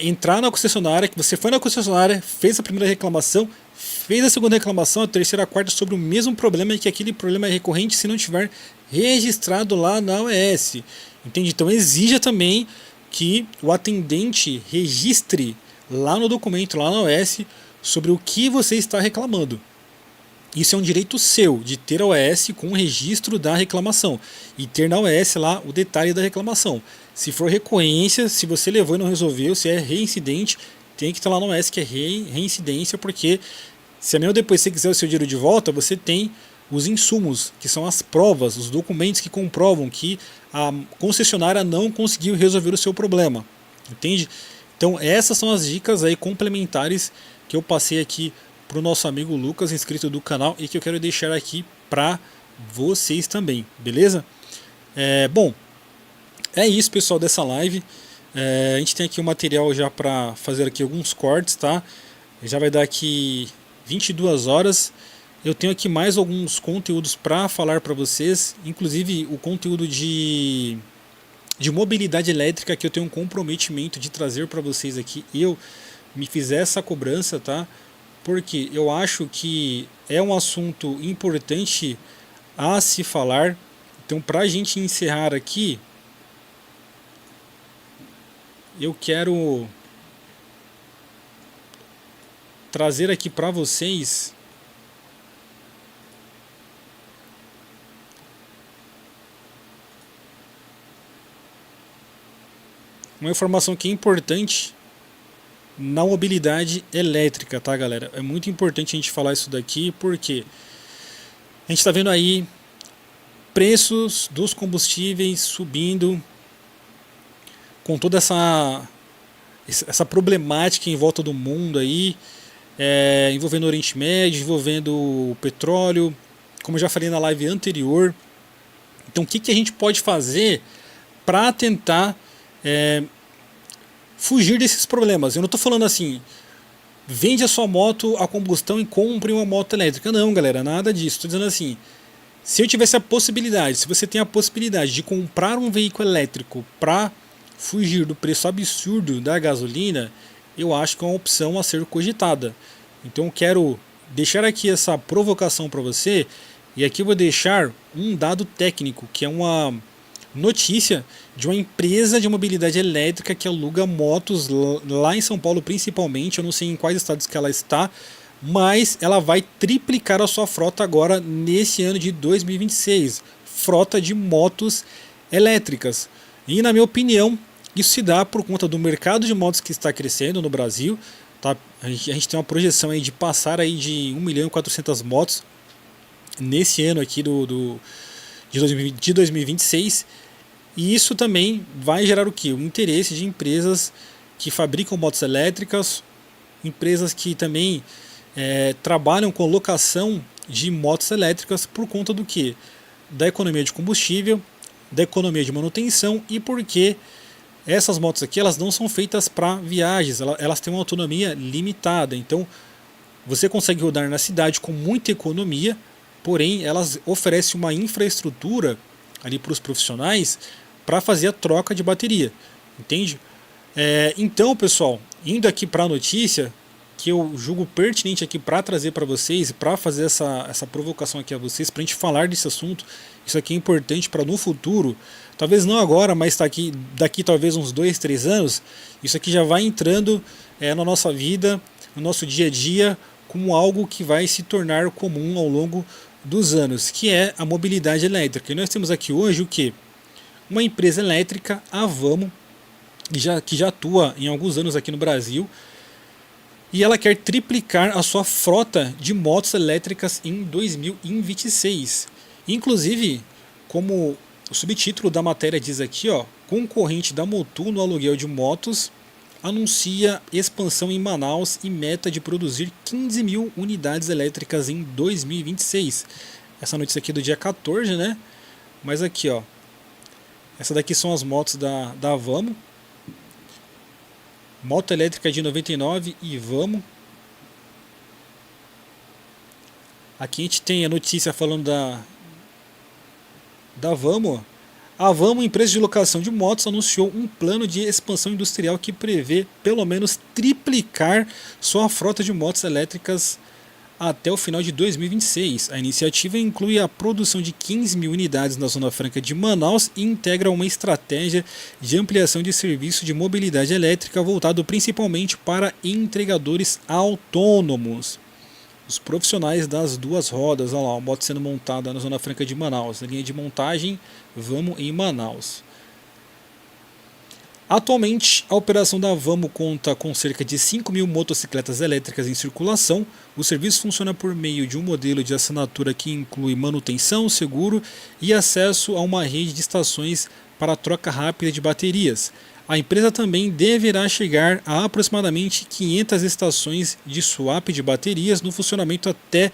entrar na concessionária, que você foi na concessionária, fez a primeira reclamação, fez a segunda reclamação, a terceira, a quarta sobre o mesmo problema e que aquele problema é recorrente se não tiver registrado lá na OS. Entende? Então exija também que o atendente registre lá no documento, lá na OS, sobre o que você está reclamando. Isso é um direito seu, de ter a OS com o registro da reclamação e ter na OS lá o detalhe da reclamação. Se for recorrência, se você levou e não resolveu, se é reincidente, tem que estar lá no OS que é reincidência, porque se amanhã ou depois você quiser o seu dinheiro de volta, você tem os insumos, que são as provas, os documentos que comprovam que a concessionária não conseguiu resolver o seu problema. Entende? Então essas são as dicas aí complementares que eu passei aqui para o nosso amigo Lucas, inscrito do canal, e que eu quero deixar aqui para vocês também, beleza? Bom, é isso, pessoal, dessa live. A gente tem aqui o material já para fazer aqui alguns cortes, tá? Já vai dar aqui 22 horas. Eu tenho aqui mais alguns conteúdos para falar para vocês, inclusive o conteúdo de mobilidade elétrica, que eu tenho um comprometimento de trazer para vocês aqui. Eu me fizer essa cobrança, tá? Porque eu acho que é um assunto importante a se falar. Então, para a gente encerrar aqui, eu quero trazer aqui para vocês uma informação que é importante na mobilidade elétrica, tá, galera? É muito importante a gente falar isso daqui, porque A gente está vendo aí preços dos combustíveis subindo, com toda essa problemática em volta do mundo aí, envolvendo o Oriente Médio, envolvendo o petróleo, como eu já falei na live anterior. Então o que a gente pode fazer para tentar fugir desses problemas? Eu não estou falando assim, vende a sua moto a combustão e compre uma moto elétrica. Não, galera, nada disso. Estou dizendo assim, se eu tivesse a possibilidade, se você tem a possibilidade de comprar um veículo elétrico para fugir do preço absurdo da gasolina, eu acho que é uma opção a ser cogitada. Então eu quero deixar aqui essa provocação para você, e aqui eu vou deixar um dado técnico, que é uma notícia de uma empresa de mobilidade elétrica que aluga motos lá em São Paulo principalmente. Eu não sei em quais estados que ela está, mas ela vai triplicar a sua frota agora nesse ano de 2026, frota de motos elétricas. E na minha opinião, isso se dá por conta do mercado de motos que está crescendo no Brasil. Tá? A gente tem uma projeção aí de passar aí de 1.400.000 motos nesse ano aqui de 2026. E isso também vai gerar o quê? O interesse de empresas que fabricam motos elétricas, empresas que também trabalham com locação de motos elétricas, por conta do quê? Da economia de combustível, da economia de manutenção, e porque essas motos aqui elas não são feitas para viagens, elas têm uma autonomia limitada. Então você consegue rodar na cidade com muita economia, porém elas oferecem uma infraestrutura ali para os profissionais para fazer a troca de bateria, entende? Então, pessoal, indo aqui para a notícia que eu julgo pertinente aqui para trazer para vocês, para fazer essa provocação aqui a vocês, para a gente falar desse assunto. Isso aqui é importante para no futuro, talvez não agora, mas daqui talvez uns 2, 3 anos, isso aqui já vai entrando na nossa vida, no nosso dia a dia, como algo que vai se tornar comum ao longo dos anos, que é a mobilidade elétrica. E nós temos aqui hoje o que? Uma empresa elétrica, a Vamo, que já atua em alguns anos aqui no Brasil, e ela quer triplicar a sua frota de motos elétricas em 2026. Inclusive, como o subtítulo da matéria diz aqui, ó, concorrente da Motul no aluguel de motos anuncia expansão em Manaus e meta de produzir 15.000 unidades elétricas em 2026. Essa notícia aqui é do dia 14, né? Mas aqui, ó, essa daqui são as motos da Vamo. Moto elétrica de 99 e Vamo. Aqui a gente tem a notícia falando da Vamo. A Vamo, empresa de locação de motos, anunciou um plano de expansão industrial que prevê pelo menos triplicar sua frota de motos elétricas até o final de 2026. A iniciativa inclui a produção de 15.000 unidades na Zona Franca de Manaus e integra uma estratégia de ampliação de serviço de mobilidade elétrica voltado principalmente para entregadores autônomos. Os profissionais das duas rodas, olha lá, a moto sendo montada na Zona Franca de Manaus, na linha de montagem Vamo em Manaus. Atualmente, a operação da Vamo conta com cerca de 5.000 motocicletas elétricas em circulação. O serviço funciona por meio de um modelo de assinatura que inclui manutenção, seguro e acesso a uma rede de estações para troca rápida de baterias. A empresa também deverá chegar a aproximadamente 500 estações de swap de baterias no funcionamento até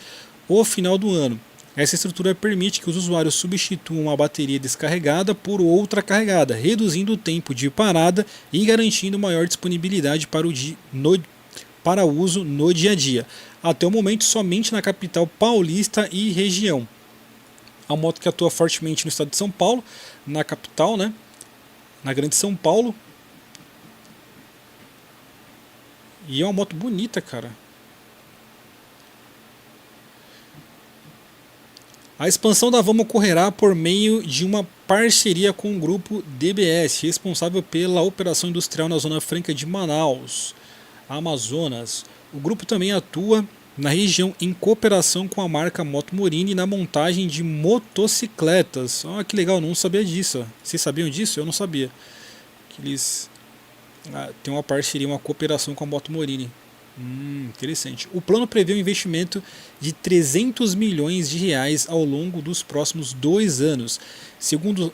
o final do ano. Essa estrutura permite que os usuários substituam a bateria descarregada por outra carregada, reduzindo o tempo de parada e garantindo maior disponibilidade para uso no dia a dia. Até o momento, somente na capital paulista e região. A moto que atua fortemente no estado de São Paulo, na capital, né? Na grande São Paulo. E é uma moto bonita, cara. A expansão da Vamo ocorrerá por meio de uma parceria com o grupo DBS, responsável pela operação industrial na Zona Franca de Manaus, Amazonas. O grupo também atua na região em cooperação com a marca Moto Morini na montagem de motocicletas. Oh, que legal, não sabia disso. Vocês sabiam disso? Eu não sabia. Que eles têm uma parceria, uma cooperação com a Moto Morini. Interessante. O plano prevê um investimento de 300 milhões de reais ao longo dos próximos 2 anos. Segundo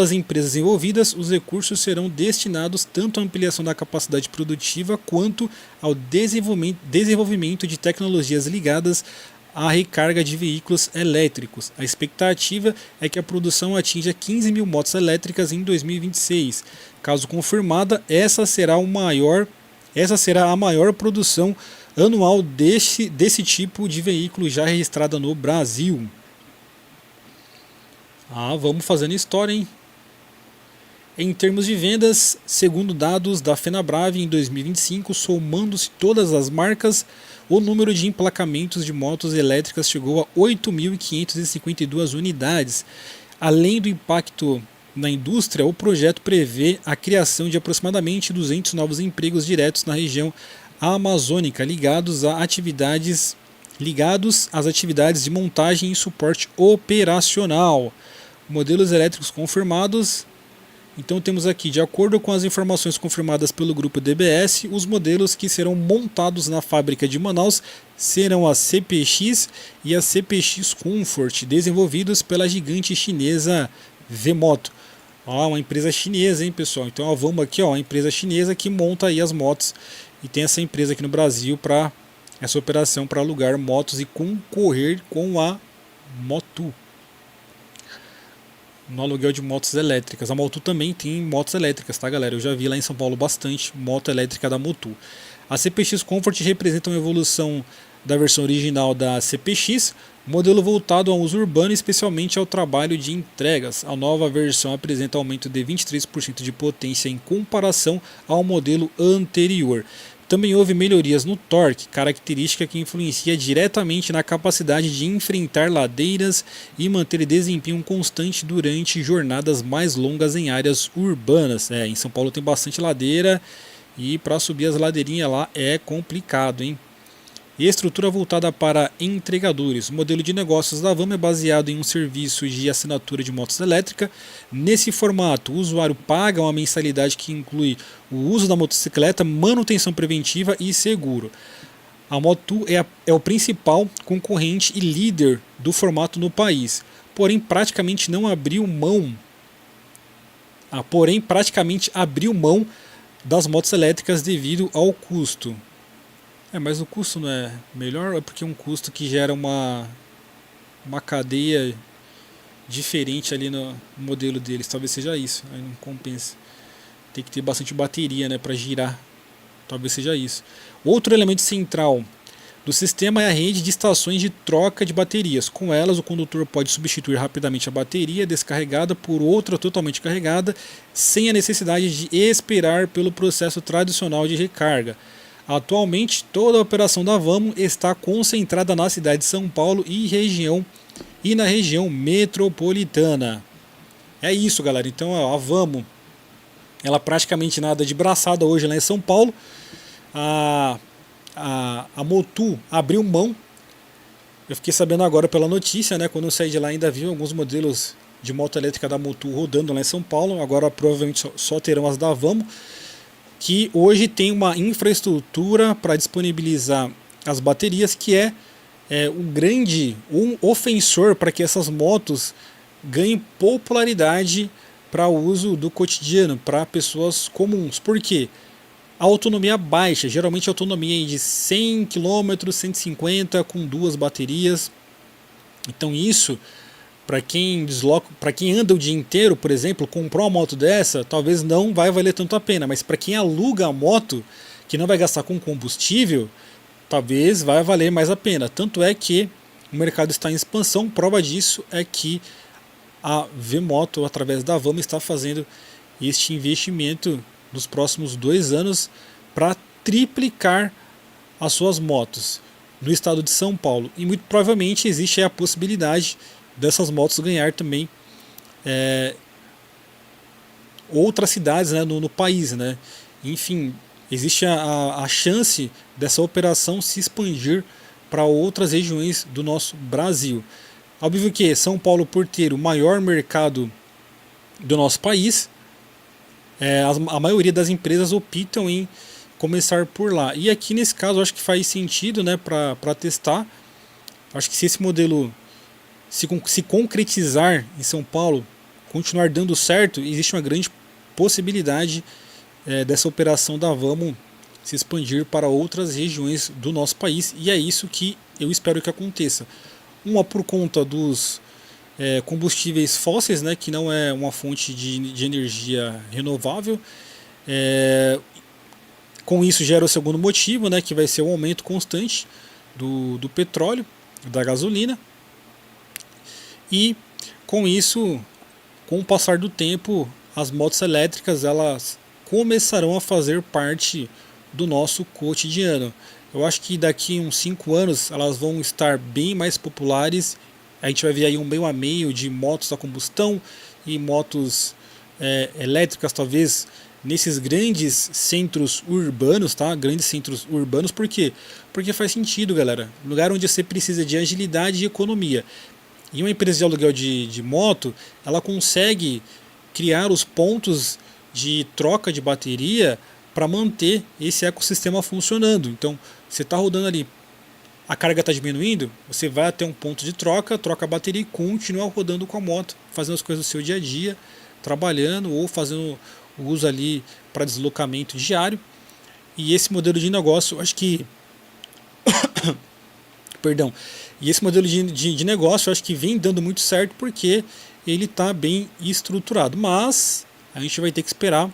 as empresas envolvidas, os recursos serão destinados tanto à ampliação da capacidade produtiva quanto ao desenvolvimento de tecnologias ligadas à recarga de veículos elétricos. A expectativa é que a produção atinja 15 mil motos elétricas em 2026. Caso confirmada, essa será a maior produção anual desse tipo de veículo já registrada no Brasil. Vamos fazendo história, hein? Em termos de vendas, segundo dados da FenaBrave, em 2025, somando-se todas as marcas, o número de emplacamentos de motos elétricas chegou a 8.552 unidades. Além do impacto na indústria, o projeto prevê a criação de aproximadamente 200 novos empregos diretos na região amazônica, ligados às atividades de montagem e suporte operacional. Modelos elétricos confirmados. Então temos aqui, de acordo com as informações confirmadas pelo grupo DBS, os modelos que serão montados na fábrica de Manaus serão a CPX e a CPX Comfort, desenvolvidos pela gigante chinesa Vmoto. Uma empresa chinesa, hein, pessoal? Então vamos aqui, uma empresa chinesa que monta aí as motos, e tem essa empresa aqui no Brasil para essa operação para alugar motos e concorrer com a Motu no aluguel de motos elétricas. A Motu também tem motos elétricas, tá, galera? Eu já vi lá em São Paulo bastante moto elétrica da Motu. A CPX Comfort representa uma evolução da versão original da CPX, modelo voltado ao uso urbano, especialmente ao trabalho de entregas. A nova versão apresenta aumento de 23% de potência em comparação ao modelo anterior. Também houve melhorias no torque, característica que influencia diretamente na capacidade de enfrentar ladeiras e manter desempenho constante durante jornadas mais longas em áreas urbanas. Em São Paulo tem bastante ladeira e para subir as ladeirinhas lá é complicado, hein? E estrutura voltada para entregadores. O modelo de negócios da Vamo é baseado em um serviço de assinatura de motos elétrica. Nesse formato, o usuário paga uma mensalidade que inclui o uso da motocicleta, manutenção preventiva e seguro. A Motu é o principal concorrente e líder do formato no país, porém praticamente abriu mão das motos elétricas devido ao custo. Mas o custo não é melhor, ou é porque é um custo que gera uma cadeia diferente ali no modelo deles? Talvez seja isso, aí não compensa. Tem que ter bastante bateria, né, para girar. Talvez seja isso. Outro elemento central do sistema é a rede de estações de troca de baterias. Com elas, o condutor pode substituir rapidamente a bateria descarregada por outra totalmente carregada, sem a necessidade de esperar pelo processo tradicional de recarga. Atualmente, toda a operação da Vamo está concentrada na cidade de São Paulo e na região metropolitana. É isso, galera. Então a Vamo, ela praticamente nada de braçada hoje lá em São Paulo. A Motu abriu mão. Eu fiquei sabendo agora pela notícia, né? Quando eu saí de lá ainda vi alguns modelos de moto elétrica da Motu rodando lá em São Paulo. Agora provavelmente só terão as da Vamo, que hoje tem uma infraestrutura para disponibilizar as baterias, que é um ofensor para que essas motos ganhem popularidade para o uso do cotidiano, para pessoas comuns. Por quê? A autonomia baixa, geralmente a autonomia é de 100 km, 150 com 2 baterias. Então isso, para quem anda o dia inteiro, por exemplo, comprar uma moto dessa, talvez não vai valer tanto a pena, mas para quem aluga a moto, que não vai gastar com combustível, talvez vai valer mais a pena. Tanto é que o mercado está em expansão. Prova disso é que a Vmoto, através da Vamo, está fazendo este investimento nos próximos 2 anos para triplicar as suas motos no estado de São Paulo. E muito provavelmente existe a possibilidade dessas motos ganhar também outras cidades, né, no país, né? Enfim, existe a chance dessa operação se expandir para outras regiões do nosso Brasil. Óbvio que São Paulo, por ter o maior mercado do nosso país, a maioria das empresas optam em começar por lá. E aqui nesse caso eu acho que faz sentido, né, para testar. Acho que se esse modelo se concretizar em São Paulo, continuar dando certo, existe uma grande possibilidade dessa operação da Vamos se expandir para outras regiões do nosso país, e é isso que eu espero que aconteça. Uma por conta dos combustíveis fósseis, né, que não é uma fonte de energia renovável. Com isso gera o segundo motivo, né, que vai ser o aumento constante do petróleo, da gasolina. E com isso, com o passar do tempo, as motos elétricas elas começarão a fazer parte do nosso cotidiano. Eu acho que daqui uns 5 anos elas vão estar bem mais populares. A gente vai ver aí um meio a meio de motos a combustão e motos elétricas, talvez nesses grandes centros urbanos, tá? Grandes centros urbanos, por quê? Porque faz sentido, galera. Lugar onde você precisa de agilidade e economia. E uma empresa de aluguel de moto, ela consegue criar os pontos de troca de bateria para manter esse ecossistema funcionando. Então, você está rodando ali, a carga está diminuindo, você vai até um ponto de troca, troca a bateria e continua rodando com a moto, fazendo as coisas do seu dia a dia, trabalhando ou fazendo o uso ali para deslocamento diário. E esse modelo de negócio, acho que perdão. E esse modelo de negócio eu acho que vem dando muito certo porque ele está bem estruturado. Mas a gente vai ter que esperar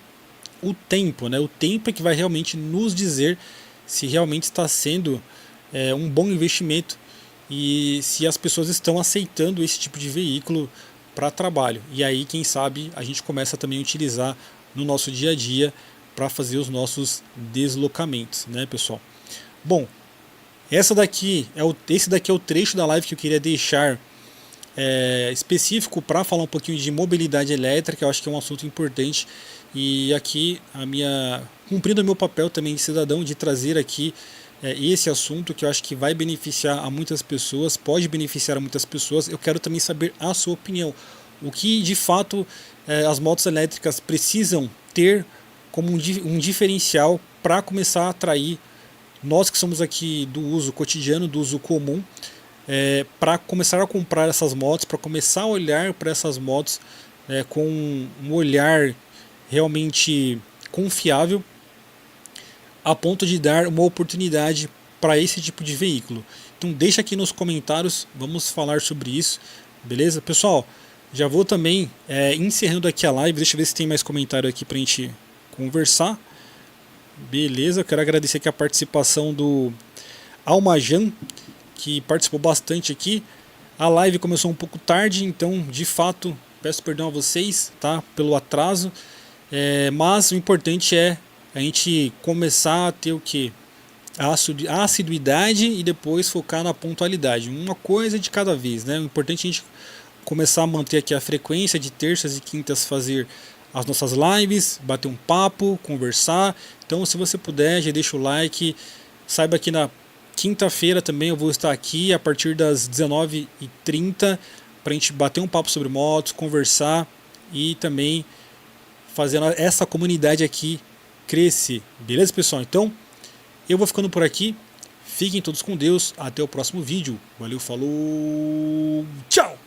o tempo, né? O tempo é que vai realmente nos dizer se realmente está sendo um bom investimento e se as pessoas estão aceitando esse tipo de veículo para trabalho. E aí, quem sabe, a gente começa também a utilizar no nosso dia a dia para fazer os nossos deslocamentos, né, pessoal? Bom, esse daqui é o trecho da live que eu queria deixar específico para falar um pouquinho de mobilidade elétrica. Eu acho que é um assunto importante e aqui cumprindo o meu papel também de cidadão de trazer aqui esse assunto que eu acho que vai beneficiar a muitas pessoas, pode beneficiar a muitas pessoas. Eu quero também saber a sua opinião, o que de fato as motos elétricas precisam ter como um diferencial para começar a atrair nós que somos aqui do uso cotidiano, do uso comum, para começar a comprar essas motos, para começar a olhar para essas motos com um olhar realmente confiável, a ponto de dar uma oportunidade para esse tipo de veículo. Então deixa aqui nos comentários, vamos falar sobre isso, beleza? Pessoal, já vou também encerrando aqui a live, deixa eu ver se tem mais comentário aqui para a gente conversar. Beleza, eu quero agradecer aqui a participação do Almajan, que participou bastante aqui. A live começou um pouco tarde, então de fato peço perdão a vocês, tá, pelo atraso, mas o importante é a gente começar a ter o que? A assiduidade e depois focar na pontualidade, uma coisa de cada vez, né? O importante é a gente começar a manter aqui a frequência de terças e quintas, fazer as nossas lives, bater um papo, conversar. Então se você puder, já deixa o like, saiba que na quinta-feira também eu vou estar aqui a partir das 19h30 para a gente bater um papo sobre motos, conversar e também fazendo essa comunidade aqui crescer, beleza, pessoal? Então eu vou ficando por aqui, fiquem todos com Deus, até o próximo vídeo, valeu, falou, tchau!